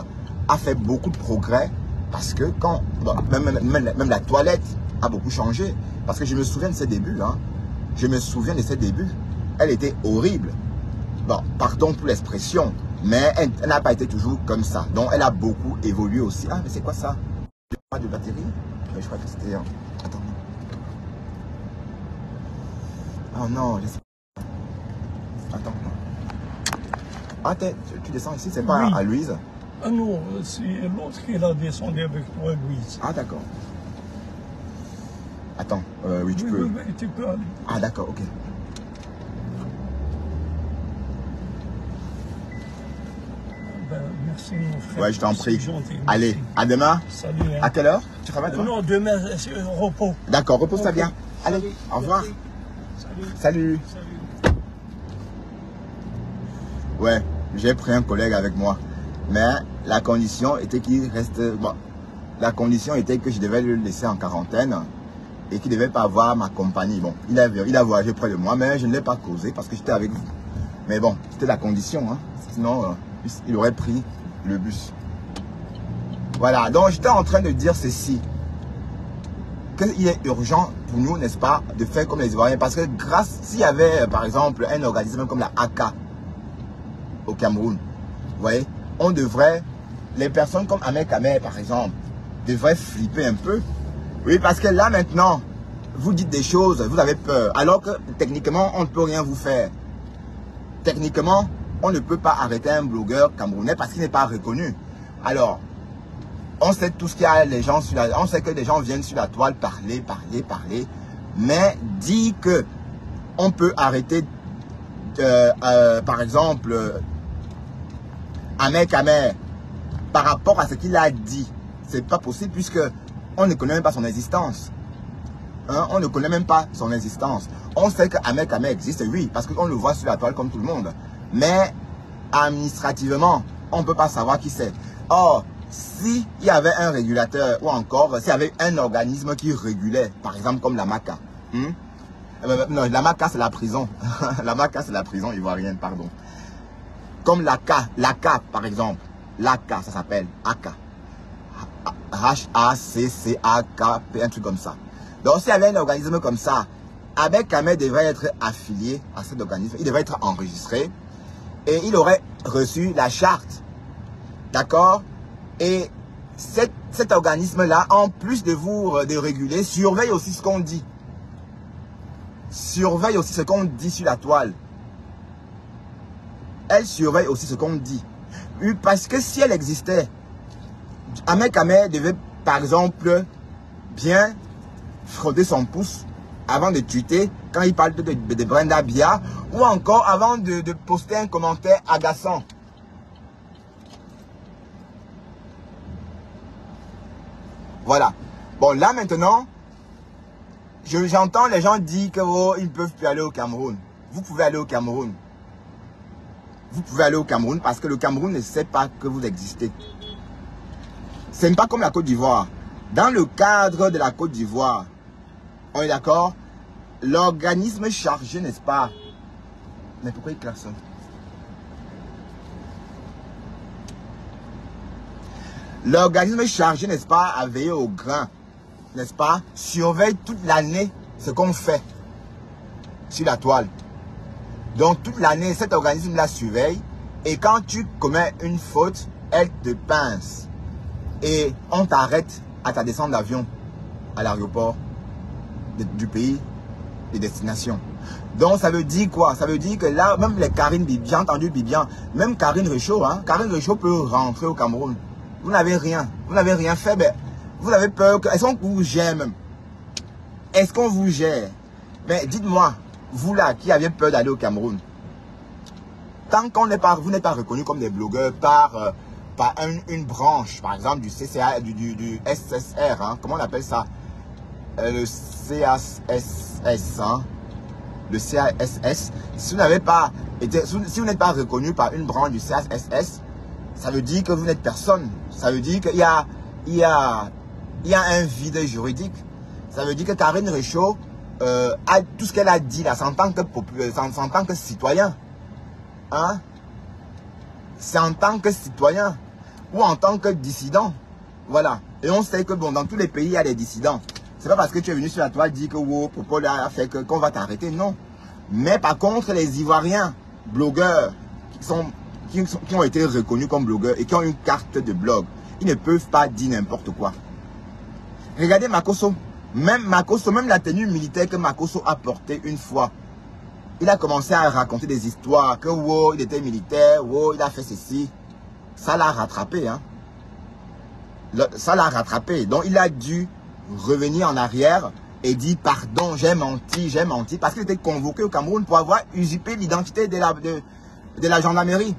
a fait beaucoup de progrès parce que quand même la toilette a beaucoup changé. Parce que je me souviens de ses débuts. Hein. Je me souviens de ses débuts. Elle était horrible. Bon, pardon pour l'expression, mais elle n'a pas été toujours comme ça. Donc, elle a beaucoup évolué aussi. Ah, mais c'est quoi ça? Pas de batterie? Je crois que c'était... Attends. Oh non, je sais pas. Attends. Ah, tu descends ici, c'est pas Oui. à Louise? Ah non, c'est l'autre qui l'a descendu avec toi, Louise. Ah, d'accord. Attends, oui, tu peux. Oui, tu peux aller. Ah, d'accord, ok. Ben, merci, mon frère. Ouais, je t'en prie. Gentil, allez, à demain. Salut. Hein. À quelle heure tu travailles, toi? Non, demain, c'est repos. D'accord, repose-toi Okay. bien. Allez, Salut. au revoir. Salut. Salut. Salut. Ouais, j'ai pris un collègue avec moi. Mais la condition était qu'il reste... Bon, la condition était que je devais le laisser en quarantaine et qu'il ne devait pas avoir ma compagnie. Bon, il a voyagé près de moi, mais je ne l'ai pas causé parce que j'étais avec vous. Mais bon, c'était la condition. Hein. Sinon, il aurait pris le bus. Voilà, donc j'étais en train de dire ceci. Qu'il est urgent pour nous, n'est-ce pas, de faire comme les Ivoiriens. Parce que s'il y avait, par exemple, un organisme comme la AK au Cameroun, vous voyez, on devrait, les personnes comme Ahmed Kamer, par exemple, devraient flipper un peu. Oui, parce que là, maintenant, vous dites des choses, vous avez peur. Alors que, techniquement, on ne peut rien vous faire. Techniquement, on ne peut pas arrêter un blogueur camerounais parce qu'il n'est pas reconnu. Alors, on sait tout ce qu'il y a, les gens sur la, on sait que les gens viennent sur la toile parler, mais dit que on peut arrêter, par exemple, Ahmed Kamer par rapport à ce qu'il a dit. C'est pas possible puisque on ne connaît même pas son existence. Hein, on ne connaît même pas son existence. On sait que Ahmed Kamer existe, oui, parce qu'on le voit sur la toile comme tout le monde. Mais administrativement, on ne peut pas savoir qui c'est. Or, s'il y avait un régulateur ou encore s'il y avait un organisme qui régulait, par exemple comme la MACA. Non, la MACA c'est la prison. La MACA c'est la prison ivoirienne, pardon. Comme l'ACA par exemple. L'ACA, ça s'appelle ACA. H-A-C-C-A-K-P, un truc comme ça. Donc s'il y avait un organisme comme ça, Ahmed Kamer devrait être affilié à cet organisme. Il devrait être enregistré. Et il aurait reçu la charte. D'accord? Et cet organisme-là, en plus de réguler, surveille aussi ce qu'on dit. Surveille aussi ce qu'on dit sur la toile. Elle surveille aussi ce qu'on dit. Parce que si elle existait, Ahmed Kamer devait, par exemple, bien frotter son pouce avant de tweeter quand il parle de Brenda Biya ou encore avant de poster un commentaire agaçant. Voilà. Bon, là maintenant, j'entends les gens dire que oh, ils ne peuvent plus aller au Cameroun. Vous pouvez aller au Cameroun. Vous pouvez aller au Cameroun parce que le Cameroun ne sait pas que vous existez. Ce n'est pas comme la Côte d'Ivoire. Dans le cadre de la Côte d'Ivoire, on est d'accord? L'organisme chargé, n'est-ce pas? Mais pourquoi il klaxonne? L'organisme chargé, n'est-ce pas, à veiller au grain, n'est-ce pas, surveille toute l'année ce qu'on fait sur la toile. Donc toute l'année, cet organisme la surveille et quand tu commets une faute, elle te pince. Et on t'arrête à ta descente d'avion à l'aéroport du pays de destination. Donc ça veut dire quoi? Ça veut dire que là, même les Karine Bibian, j'ai entendu Bibian, même Karine Rechaud, hein, Karine Rechaud peut rentrer au Cameroun. Vous n'avez rien. Vous n'avez rien fait. Mais vous avez peur que... Est-ce qu'on vous gère même? Est-ce qu'on vous gère? Mais dites-moi, vous là, qui avez peur d'aller au Cameroun, tant qu'on n'est pas, vous n'êtes pas reconnu comme des blogueurs par une branche, par exemple, du CCA, du SSR, hein, comment on appelle ça? Le CASS, hein, le CASS. Si vous n'avez pas été, si vous n'êtes pas reconnu par une branche du CASS, ça veut dire que vous n'êtes personne. Ça veut dire qu'il y a un vide juridique. Ça veut dire que Karine Rechaud a tout ce qu'elle a dit là, c'est en tant que citoyen. Hein? C'est en tant que citoyen ou en tant que dissident. Voilà. Et on sait que bon, dans tous les pays, il y a des dissidents. C'est pas parce que tu es venu sur la toile dire que wow, Popol a fait qu'on va t'arrêter. Non. Mais par contre, les Ivoiriens, blogueurs, qui ont été reconnus comme blogueurs et qui ont une carte de blog, ils ne peuvent pas dire n'importe quoi. Regardez Makosso. Même la tenue militaire que Makosso a portée une fois, il a commencé à raconter des histoires que wow, il était militaire, wow, il a fait ceci. Ça l'a rattrapé. Hein. Ça l'a rattrapé. Donc il a dû revenir en arrière et dit pardon, j'ai menti, parce qu'il était convoqué au Cameroun pour avoir usurpé l'identité de la gendarmerie.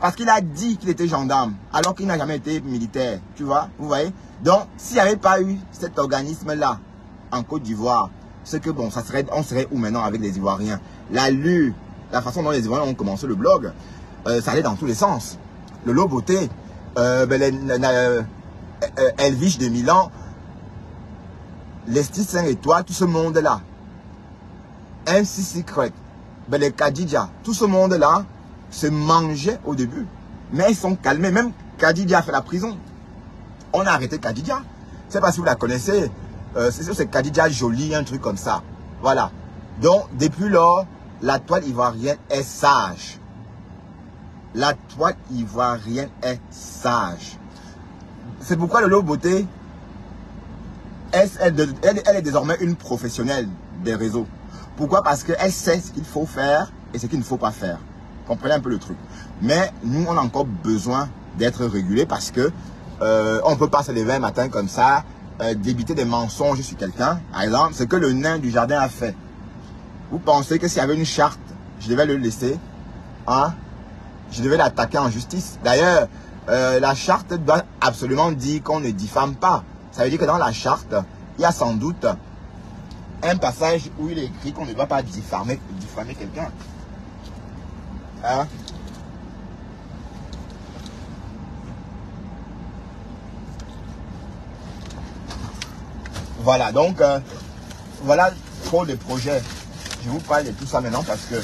Parce qu'il a dit qu'il était gendarme, alors qu'il n'a jamais été militaire, tu vois, vous voyez. Donc, s'il n'y avait pas eu cet organisme-là en Côte d'Ivoire, c'est que bon, on serait où maintenant avec les Ivoiriens? L'allure, la façon dont les Ivoiriens ont commencé le blog, ça allait dans tous les sens. Le Loboté, Elvich de Milan, Lestis 5 étoiles, tout ce monde-là, MC Secret, les Kadidja, tout ce monde-là se mangeait au début. Mais ils sont calmés. Même Kadidja a fait la prison. On a arrêté Kadidja. C'est pas si vous la connaissez. C'est Kadidja Jolie, un truc comme ça. Voilà. Donc, depuis lors, la toile ivoirienne est sage. La toile ivoirienne est sage. C'est pourquoi le Loboté, elle est désormais une professionnelle des réseaux. Pourquoi? Parce qu'elle sait ce qu'il faut faire et ce qu'il ne faut pas faire. Comprenez un peu le truc. Mais nous, on a encore besoin d'être régulés parce que on ne peut pas se lever un matin comme ça, débiter des mensonges sur quelqu'un. Par exemple, ce que le nain du jardin a fait. Vous pensez que s'il y avait une charte, je devais le laisser, hein? Je devais l'attaquer en justice. D'ailleurs, la charte doit absolument dire qu'on ne diffame pas. Ça veut dire que dans la charte, il y a sans doute un passage où il est écrit qu'on ne doit pas diffamer quelqu'un. Hein? Voilà, donc, voilà trop de projets. Je vous parle de tout ça maintenant parce que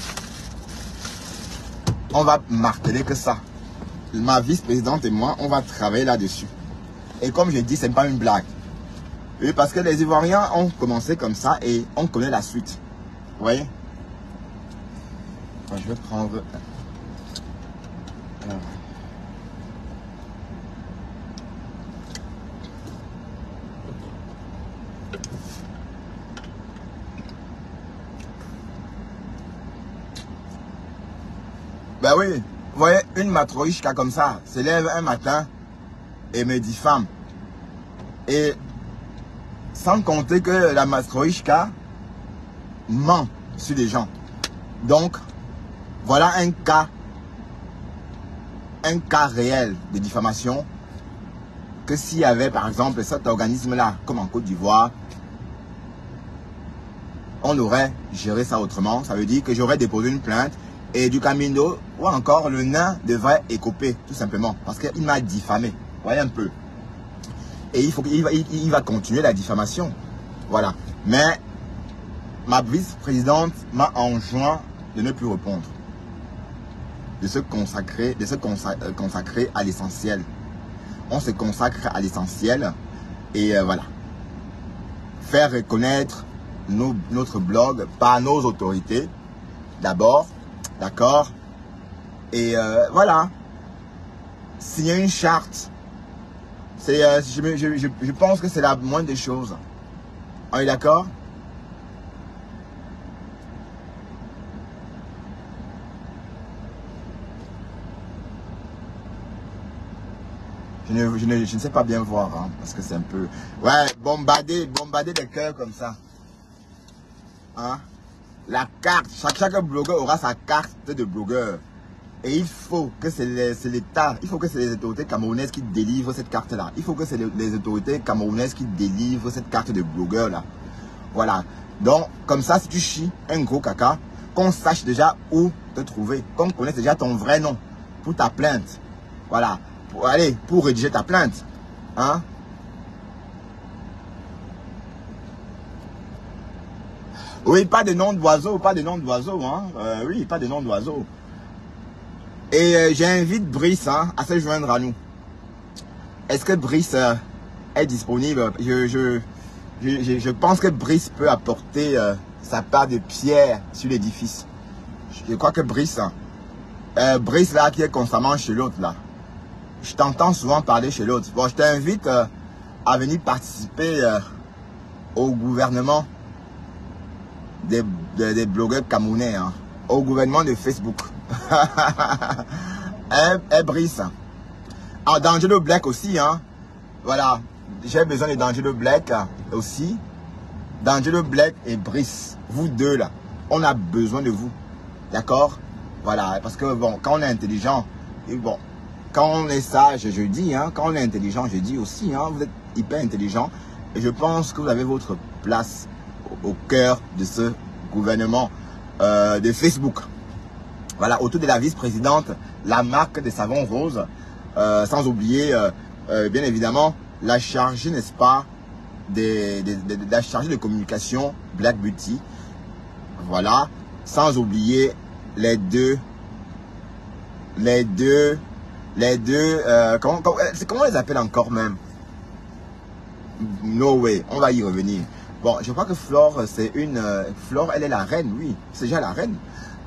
on va marteler que ça. Ma vice-présidente et moi, on va travailler là-dessus. Et comme je dis, ce n'est pas une blague. Oui, parce que les Ivoiriens ont commencé comme ça et on connaît la suite. Vous voyez? Enfin, je vais prendre... Ben oui, vous voyez, une matroïchka comme ça se lève un matin et me diffame. Et sans compter que la matroïchka ment sur les gens. Donc, voilà un cas réel de diffamation que s'il y avait par exemple cet organisme-là, comme en Côte d'Ivoire, on aurait géré ça autrement. Ça veut dire que j'aurais déposé une plainte et du Camino ou encore le nain devrait écoper tout simplement parce qu'il m'a diffamé. Vous voyez un peu. Et il va continuer la diffamation. Voilà. Mais ma vice-présidente m'a enjoint de ne plus répondre. De se consacrer à l'essentiel. On se consacre à l'essentiel et voilà. Faire reconnaître notre blog par nos autorités d'abord, d'accord, et voilà. Signer une charte, c'est, je pense que c'est la moindre des choses. On est d'accord? Je ne sais pas bien voir, hein, parce que c'est un peu... Ouais, bombarder des cœurs comme ça. Hein? La carte, chaque blogueur aura sa carte de blogueur. Et il faut que c'est l'État, il faut que c'est les autorités camerounaises qui délivrent cette carte-là. Il faut que c'est les autorités camerounaises qui délivrent cette carte de blogueur-là. Voilà. Donc, comme ça, si tu chies un gros caca, qu'on sache déjà où te trouver. Qu'on connaisse déjà ton vrai nom pour ta plainte. Voilà. Pour rédiger ta plainte. Hein? Oui, pas de nom d'oiseau, pas de nom d'oiseau. Hein? Oui, pas de nom d'oiseau. Et j'invite Brice hein, à se joindre à nous. Est-ce que Brice est disponible? Je pense que Brice peut apporter sa part de pierre sur l'édifice. Je crois que Brice, Brice là qui est constamment chez l'autre là. Je t'entends souvent parler chez l'autre. Bon, je t'invite à venir participer au gouvernement des blogueurs camerounais, hein, au gouvernement de Facebook. Brice. Ah, D'Angelo Black aussi, hein. Voilà. J'ai besoin de D'Angelo Black aussi. D'Angelo Black et Brice, vous deux là, on a besoin de vous. D'accord? Voilà, parce que bon, quand on est intelligent, et bon, quand on est sage, je dis, hein, quand on est intelligent, je dis aussi, hein, vous êtes hyper intelligent. Et je pense que vous avez votre place au cœur de ce gouvernement de Facebook. Voilà, autour de la vice-présidente, la marque des savons roses, sans oublier, bien évidemment, la chargée, n'est-ce pas, la chargée de communication Black Beauty. Voilà, sans oublier comment on les appelle encore même? No way, on va y revenir. Bon, je crois que Flore, c'est Flore, elle est la reine, oui. C'est déjà la reine.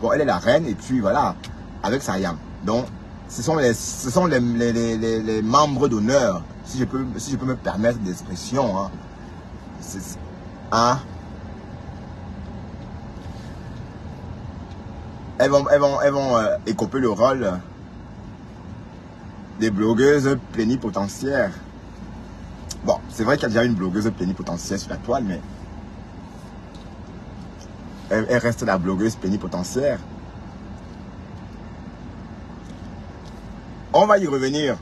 Bon, elle est la reine et puis voilà, avec Sayam. Donc, ce sont les membres d'honneur, si je peux me permettre d'expression. Hein. Hein? Elles vont écoper le rôle des blogueuses plénipotentiaires. Bon, c'est vrai qu'il y a déjà une blogueuse plénipotentiaire sur la toile, mais elle reste la blogueuse plénipotentiaire. On va y revenir.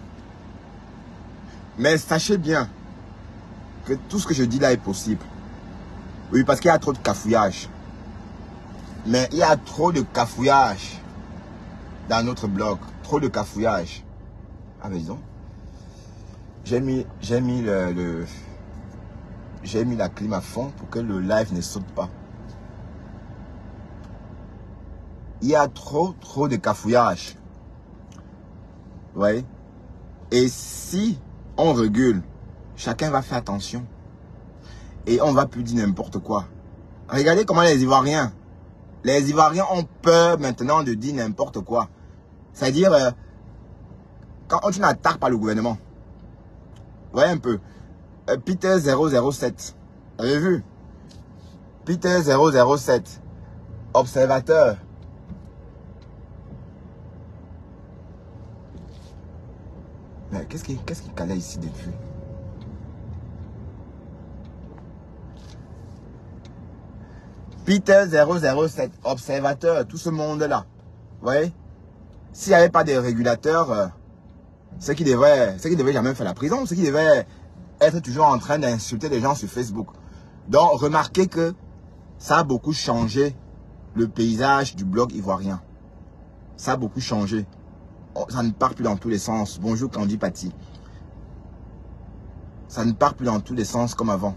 Mais sachez bien que tout ce que je dis là est possible. Oui, parce qu'il y a trop de cafouillage. Mais il y a trop de cafouillage dans notre blog. Trop de cafouillage. Ah, mais disons. J'ai mis la clim à fond pour que le live ne saute pas. Il y a trop de cafouillage. Vous voyez? Et si on régule, chacun va faire attention. Et on va plus dire n'importe quoi. Regardez comment les Ivoiriens ont peur maintenant de dire n'importe quoi. C'est-à-dire, quand on n'attaque pas le gouvernement. Vous voyez un peu. Peter 007. Vous avez vu? Peter 007. Observateur. Mais qu'est-ce qui calait ici depuis? Peter 007. Observateur. Tout ce monde-là. Vous voyez? S'il n'y avait pas de régulateurs, c'est qui devait jamais faire la prison. C'est qui devait être toujours en train d'insulter les gens sur Facebook. Donc, remarquez que ça a beaucoup changé le paysage du blog ivoirien. Ça a beaucoup changé. Ça ne part plus dans tous les sens. Bonjour Candy Patti. Ça ne part plus dans tous les sens comme avant.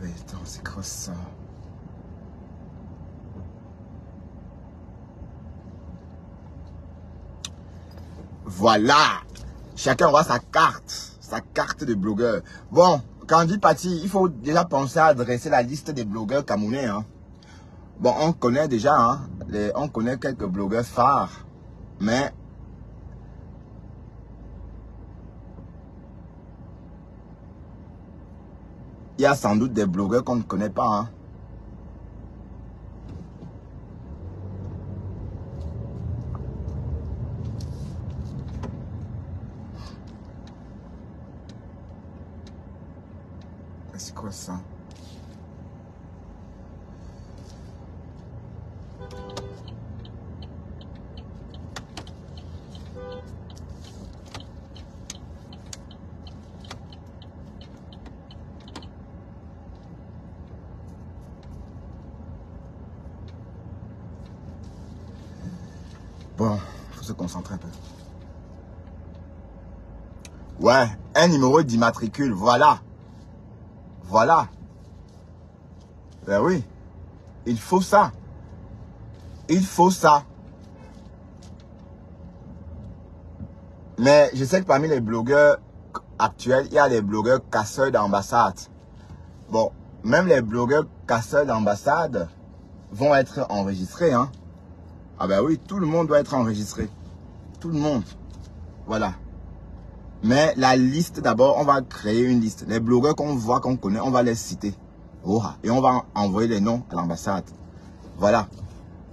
Mais attends, c'est quoi ça? Voilà. Chacun voit sa carte de blogueur. Bon, Candy Patti, il faut déjà penser à adresser la liste des blogueurs camerounais. Hein. Bon, on connaît déjà, hein, on connaît quelques blogueurs phares, mais il y a sans doute des blogueurs qu'on ne connaît pas. Hein. C'est quoi ça? Bon, il faut se concentrer un peu. Ouais, un numéro d'immatricule, voilà. Voilà. Ben oui. Il faut ça. Il faut ça. Mais je sais que parmi les blogueurs actuels, il y a les blogueurs casseurs d'ambassade. Bon, même les blogueurs casseurs d'ambassade vont être enregistrés, hein. Ah ben oui, tout le monde doit être enregistré. Tout le monde. Voilà. Mais la liste, d'abord, on va créer une liste. Les blogueurs qu'on voit, qu'on connaît, on va les citer. Oh, et on va envoyer les noms à l'ambassade. Voilà.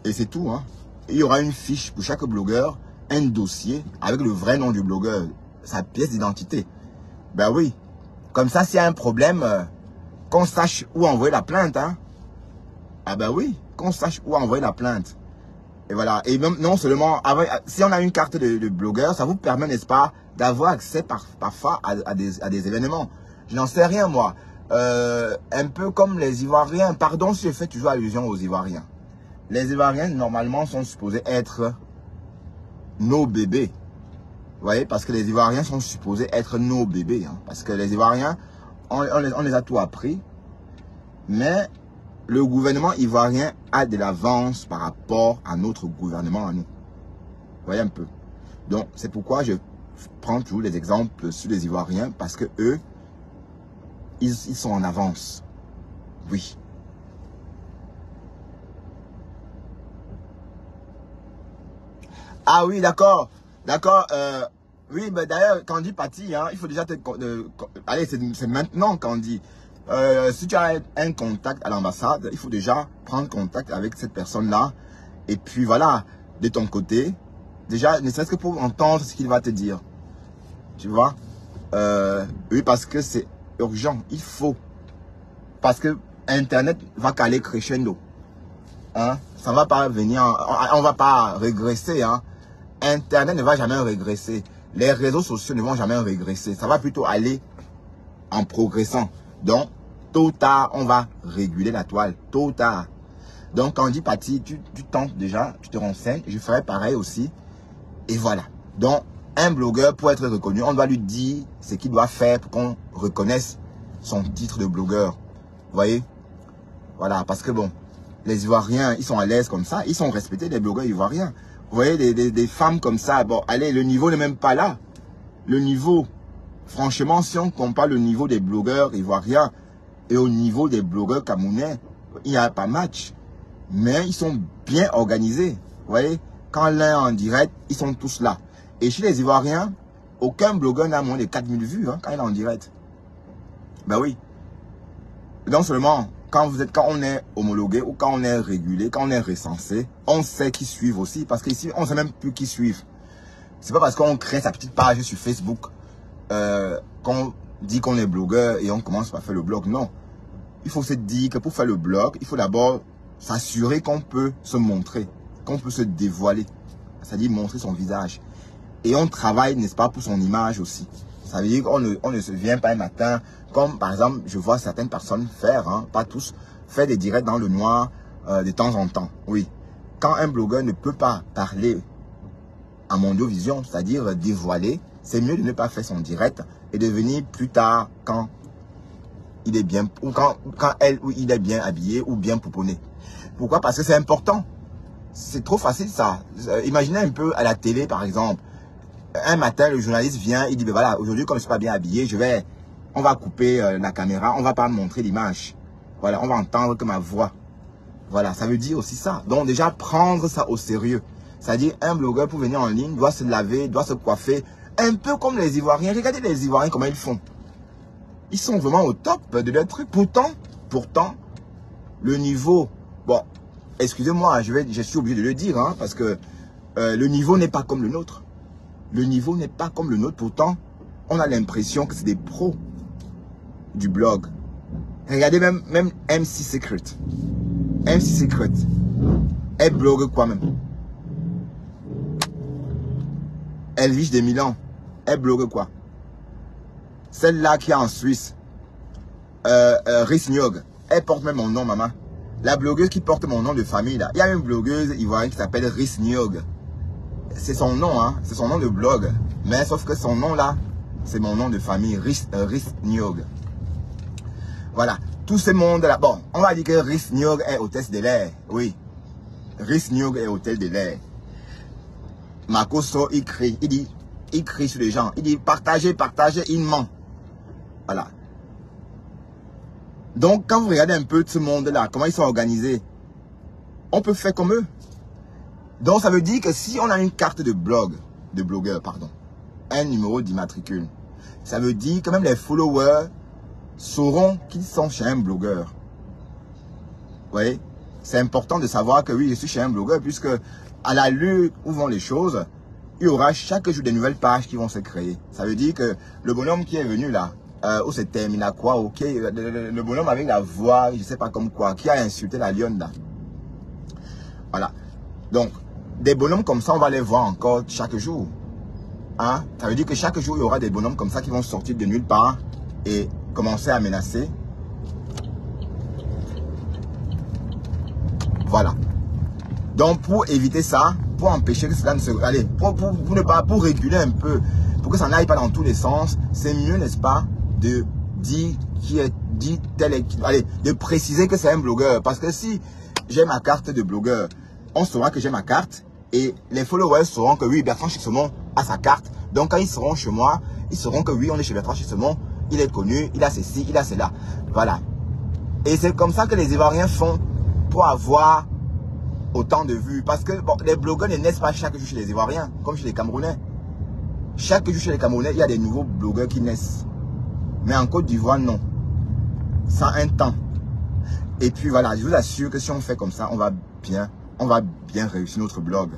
Et c'est tout. Hein. Il y aura une fiche pour chaque blogueur un dossier avec le vrai nom du blogueur, sa pièce d'identité. Ben oui. Comme ça, s'il y a un problème, qu'on sache où envoyer la plainte. Hein. Ah ben oui, qu'on sache où envoyer la plainte. Et voilà. Et même, non seulement, si on a une carte de blogueur, ça vous permet, n'est-ce pas, d'avoir accès parfois à des événements. Je n'en sais rien, moi. Un peu comme les Ivoiriens. Pardon si je fais toujours allusion aux Ivoiriens. Les Ivoiriens, normalement, sont supposés être nos bébés. Vous voyez, parce que les Ivoiriens sont supposés être nos bébés. Hein, parce que les Ivoiriens, on les a tout appris. Mais le gouvernement ivoirien a de l'avance par rapport à notre gouvernement à nous. Vous voyez un peu. Donc, c'est pourquoi je prends toujours les exemples sur les Ivoiriens. Parce que eux, ils sont en avance. Oui. Ah oui, d'accord. D'accord. Oui, mais d'ailleurs, Candy Paty, hein, il faut déjà allez, c'est maintenant, Candy. Si tu as un contact à l'ambassade, il faut déjà prendre contact avec cette personne-là. Et puis voilà, de ton côté, déjà, ne serait-ce que pour entendre ce qu'il va te dire. Tu vois? Oui, parce que c'est urgent. Il faut. Parce que Internet va caler crescendo. Hein? Ça ne va pas venir, on ne va pas régresser. Hein? Internet ne va jamais régresser. Les réseaux sociaux ne vont jamais régresser. Ça va plutôt aller en progressant. Donc, tôt ou tard, on va réguler la toile. Tôt ou tard. Donc, quand on dit Paty, tu tentes déjà, tu te renseignes. Je ferai pareil aussi. Et voilà. Donc, un blogueur, pour être reconnu, on doit lui dire ce qu'il doit faire pour qu'on reconnaisse son titre de blogueur. Vous voyez? Voilà. Parce que bon, les Ivoiriens, ils sont à l'aise comme ça. Ils sont respectés, les blogueurs ivoiriens. Vous voyez, des femmes comme ça, bon, allez, le niveau n'est même pas là. Le niveau, franchement, si on compare le niveau des blogueurs ivoiriens et au niveau des blogueurs camerounais, il n'y a pas match. Mais ils sont bien organisés. Vous voyez, quand l'un est en direct, ils sont tous là. Et chez les Ivoiriens, aucun blogueur n'a moins de 4000 vues hein, quand il est en direct. Ben oui. Non seulement, quand on est homologué ou quand on est régulé, quand on est recensé, on sait qui suivent aussi. Parce qu'ici, on ne sait même plus qui suivent. C'est pas parce qu'on crée sa petite page sur Facebook qu'on dit qu'on est blogueur et on commence par faire le blog. Non. Il faut se dire que pour faire le blog, il faut d'abord s'assurer qu'on peut se montrer, qu'on peut se dévoiler. C'est-à-dire montrer son visage. Et on travaille, n'est-ce pas, pour son image aussi. Ça veut dire qu'on ne se vient pas un matin, comme par exemple, je vois certaines personnes faire, hein, pas tous, faire des directs dans le noir de temps en temps. Oui. Quand un blogueur ne peut pas parler à Mondiovision, c'est-à-dire dévoiler, c'est mieux de ne pas faire son direct et de venir plus tard quand il est bien, ou quand elle ou il est bien habillé ou bien pouponné. Pourquoi? Parce que c'est important. C'est trop facile ça. Imaginez un peu à la télé par exemple. Un matin, le journaliste vient, il dit, ben voilà, aujourd'hui, comme je ne suis pas bien habillé, on va couper la caméra, on ne va pas montrer l'image. Voilà, on va entendre que ma voix. Voilà, ça veut dire aussi ça. Donc déjà, prendre ça au sérieux. C'est-à-dire, un blogueur pour venir en ligne doit se laver, doit se coiffer, un peu comme les Ivoiriens. Regardez les Ivoiriens, comment ils font. Ils sont vraiment au top de leur truc. Pourtant, le niveau, bon, excusez-moi, je suis obligé de le dire, hein, parce que le niveau n'est pas comme le nôtre. Le niveau n'est pas comme le nôtre. Pourtant, on a l'impression que c'est des pros du blog. Regardez même MC Secret. MC Secret. Elle blogue quoi même? Elvige de Milan. Elle blogue quoi? Celle-là qui est en Suisse. Rhys Nyog. Elle porte même mon nom, maman. La blogueuse qui porte mon nom de famille, là. Il y a une blogueuse ivoirienne qui s'appelle Rhys Nyog. C'est son nom, hein. C'est son nom de blog. Mais sauf que son nom, là, c'est mon nom de famille. Rhys Nyog. Voilà. Tout ce monde-là. Bon, on va dire que Rhys Nyog est hôtesse de l'air. Oui. Rhys Nyog est hôtesse de l'air. Makoso, il crie. Il crie sur les gens. Il dit partagez, partagez, il ment. Voilà. Donc, quand vous regardez un peu ce monde-là, comment ils sont organisés, on peut faire comme eux. Donc, ça veut dire que si on a une carte de blogueur, pardon, un numéro d'immatricule, ça veut dire que même les followers sauront qu'ils sont chez un blogueur. Vous voyez? C'est important de savoir que oui, je suis chez un blogueur, puisque à la lutte où vont les choses, il y aura chaque jour des nouvelles pages qui vont se créer. Ça veut dire que le bonhomme qui est venu là, où c'est terminé quoi, ok, le bonhomme avec la voix, je sais pas comme quoi, qui a insulté la lionne là. Voilà. Donc, des bonhommes comme ça, on va les voir encore chaque jour. Hein? Ça veut dire que chaque jour, il y aura des bonhommes comme ça qui vont sortir de nulle part et commencer à menacer. Voilà. Donc, pour éviter ça, pour empêcher que cela ne se... Allez, pour réguler un peu, pour que ça n'aille pas dans tous les sens, c'est mieux, n'est-ce pas, de dire qui est dit tel et... Allez, de préciser que c'est un blogueur. Parce que si j'ai ma carte de blogueur, on saura que j'ai ma carte et les followers sauront que oui, Bertrand Chixemont a sa carte. Donc, quand ils seront chez moi, ils sauront que oui, on est chez Bertrand Chixemont, il est connu, il a ceci, il a cela. Voilà. Et c'est comme ça que les Ivoiriens font pour avoir autant de vues. Parce que bon, les blogueurs ne naissent pas chaque jour chez les Ivoiriens, comme chez les Camerounais. Chaque jour chez les Camerounais, il y a des nouveaux blogueurs qui naissent. Mais en Côte d'Ivoire, non. Ça a un temps. Et puis voilà, je vous assure que si on fait comme ça, on va bien réussir notre blog.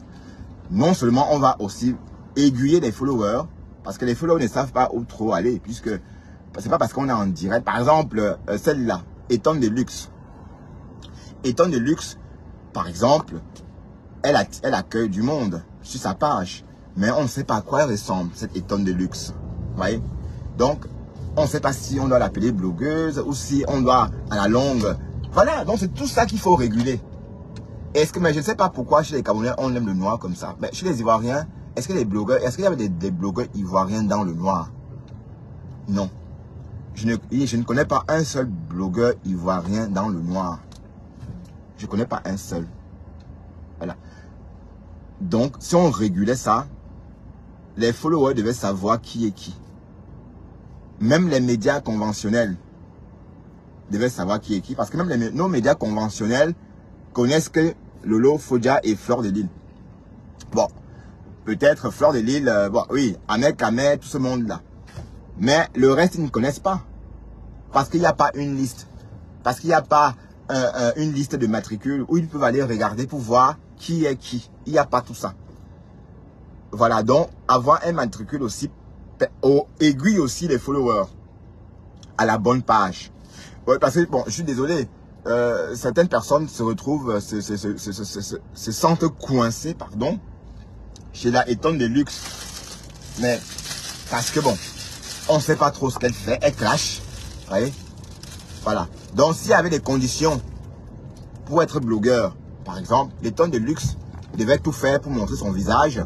Non seulement on va aussi aiguiller les followers, parce que les followers ne savent pas où trop aller, puisque c'est pas parce qu'on est en direct. Par exemple, celle-là, Étonne de luxe. Étonne de luxe, par exemple, elle accueille du monde sur sa page. Mais on ne sait pas à quoi elle ressemble, cette Étonne de luxe. Vous voyez? Donc, on ne sait pas si on doit l'appeler blogueuse ou si on doit, à la longue... Voilà, donc c'est tout ça qu'il faut réguler. Mais je ne sais pas pourquoi chez les Camerounais, on aime le noir comme ça. Mais chez les Ivoiriens, est-ce que les blogueurs, est-ce qu'il y avait des blogueurs ivoiriens dans le noir? Non. Je ne connais pas un seul blogueur ivoirien dans le noir. Je ne connais pas un seul. Voilà. Donc, si on régulait ça, les followers devaient savoir qui est qui. Même les médias conventionnels devaient savoir qui est qui. Parce que même nos médias conventionnels connaissent que Lolo, Fodja et Fleur de Lille. Bon, peut-être Fleur de Lille, bon, oui, Ahmed Kamer, tout ce monde-là. Mais le reste, ils ne connaissent pas. Parce qu'il n'y a pas une liste. Parce qu'il n'y a pas une liste de matricules où ils peuvent aller regarder pour voir qui est qui. Il n'y a pas tout ça. Voilà, donc avoir un matricule aussi aiguille aussi les followers à la bonne page. Ouais, parce que, bon, je suis désolé, certaines personnes se retrouvent, se sentent coincées, pardon, chez la Étonne de luxe. Mais, parce que bon, on ne sait pas trop ce qu'elle fait, elle crache, vous voyez. Voilà. Donc, s'il y avait des conditions pour être blogueur, par exemple, l'Étonne de luxe devait tout faire pour montrer son visage.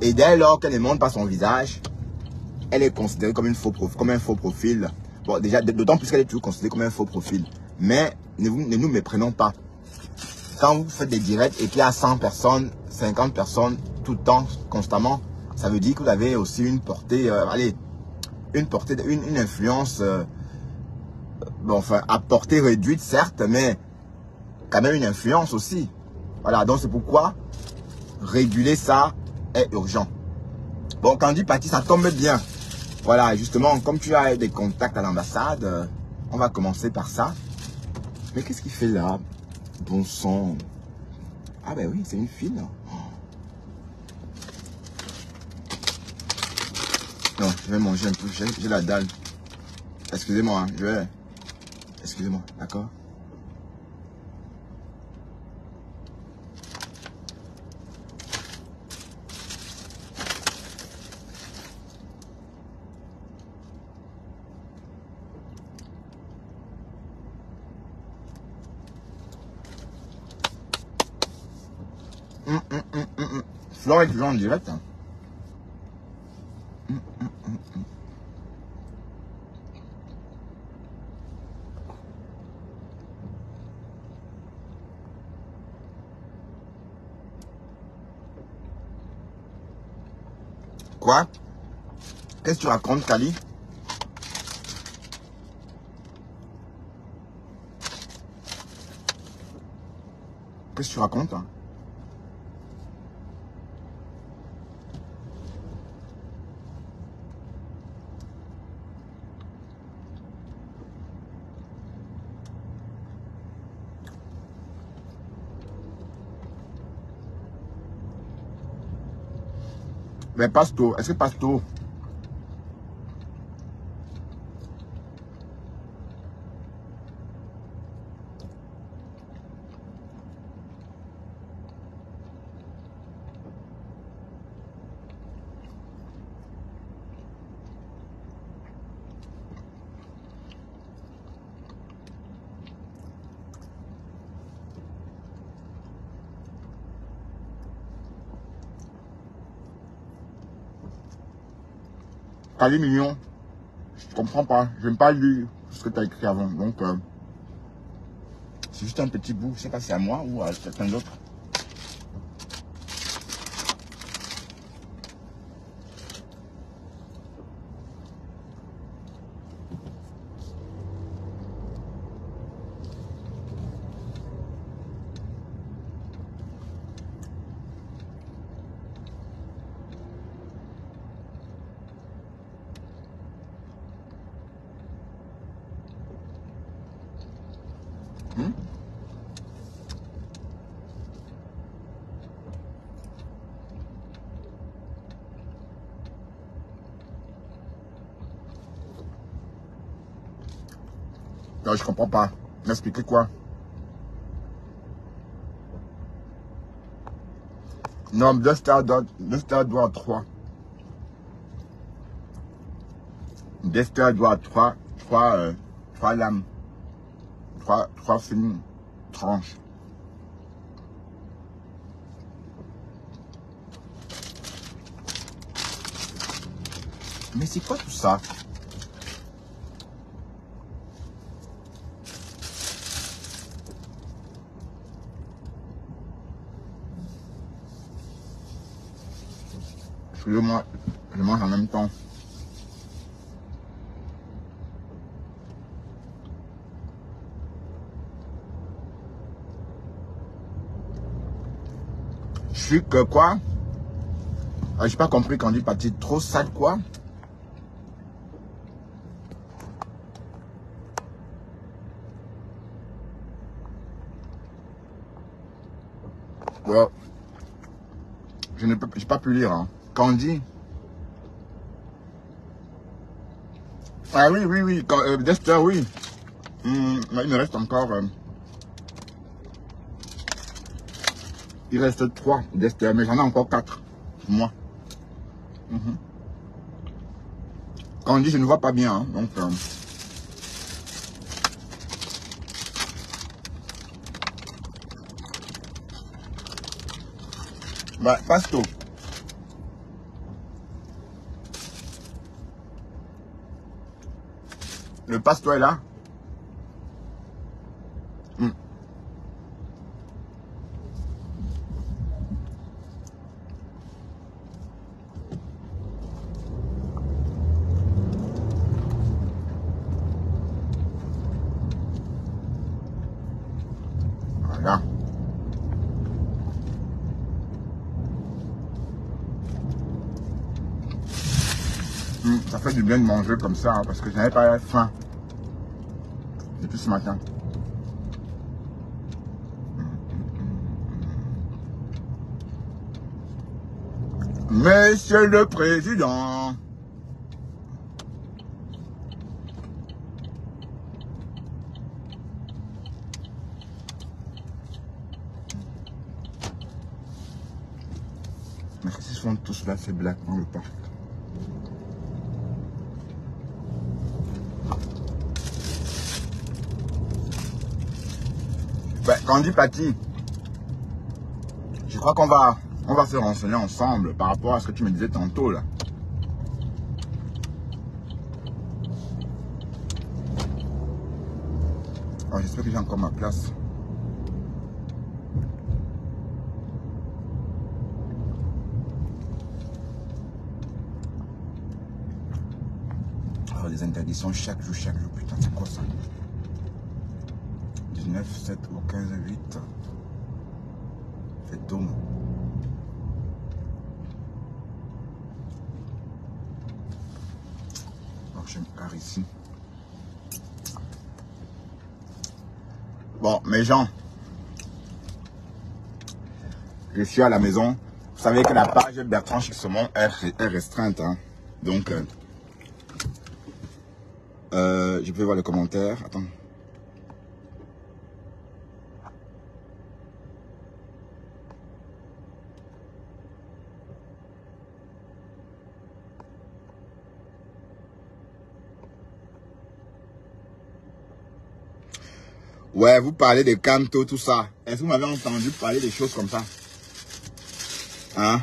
Et dès lors qu'elle ne montre pas son visage, elle est considérée comme un faux profil. Bon, déjà, d'autant plus qu'elle est toujours considérée comme un faux profil. Mais ne nous méprenons pas. Quand vous faites des directs et qu'il y a 100 personnes, 50 personnes, tout le temps, constamment, ça veut dire que vous avez aussi une portée, une influence, bon, enfin, à portée réduite, certes, mais quand même une influence aussi. Voilà, donc c'est pourquoi réguler ça est urgent. Bon, quand on dit parti, ça tombe bien. Voilà, justement, comme tu as des contacts à l'ambassade, on va commencer par ça. Mais qu'est-ce qu'il fait là? Bon sang. Ah ben oui, c'est une fille. Non, je vais manger un peu, j'ai la dalle. Excusez-moi, hein, je vais... Excusez-moi, d'accord? Flore est toujours en direct. Hein. Quoi? Qu'est-ce que tu racontes, Kali? Qu'est-ce que tu racontes, hein? Mais Pasto, est-ce que Pasto? Allez, mignon. Je comprends pas. Je n'aime pas lire ce que tu as écrit avant. Donc, c'est juste un petit bout. Je sais pas si c'est à moi ou à quelqu'un d'autre. Non, je comprends pas. M'expliquez quoi? Non, 2 stars doit à 3. 2 stars doit à 3 lames. 3 fines tranches. Mais c'est quoi tout ça? Excusez-moi, je mange en même temps. Je suis que quoi? Ah, j'ai pas compris quand on dit partie trop sale quoi? Bon, je n'ai pas pu lire. Hein. Candy. Ah oui. Dexter, oui. Il me reste encore. Il reste 3 Dexter, mais j'en ai encore 4 pour moi. Candy, je ne vois pas bien. Hein, donc. Bah, Pasto. Le Pasto est là. Voilà. Ça fait du bien de manger comme ça, hein, parce que je n'avais pas faim depuis ce matin. Monsieur le Président. Mais qu'est-ce qu'ils font tous là, ces blacks dans le parc? Ben, Candy Paty, je crois qu'on va se renseigner ensemble par rapport à ce que tu me disais tantôt là. Oh, j'espère que j'ai encore ma place. Alors, les interdictions chaque jour, putain, c'est quoi ça? 19, 7 au 15, 8. Fait dôme. Alors, j'ai une car ici. Bon, mes gens, je suis à la maison. savez que la page Bertrand Chixomon est restreinte. Hein. Donc, je peux voir les commentaires. Attends. Ouais, vous parlez de Canto, tout ça. Est-ce que vous m'avez entendu parler des choses comme ça? Hein?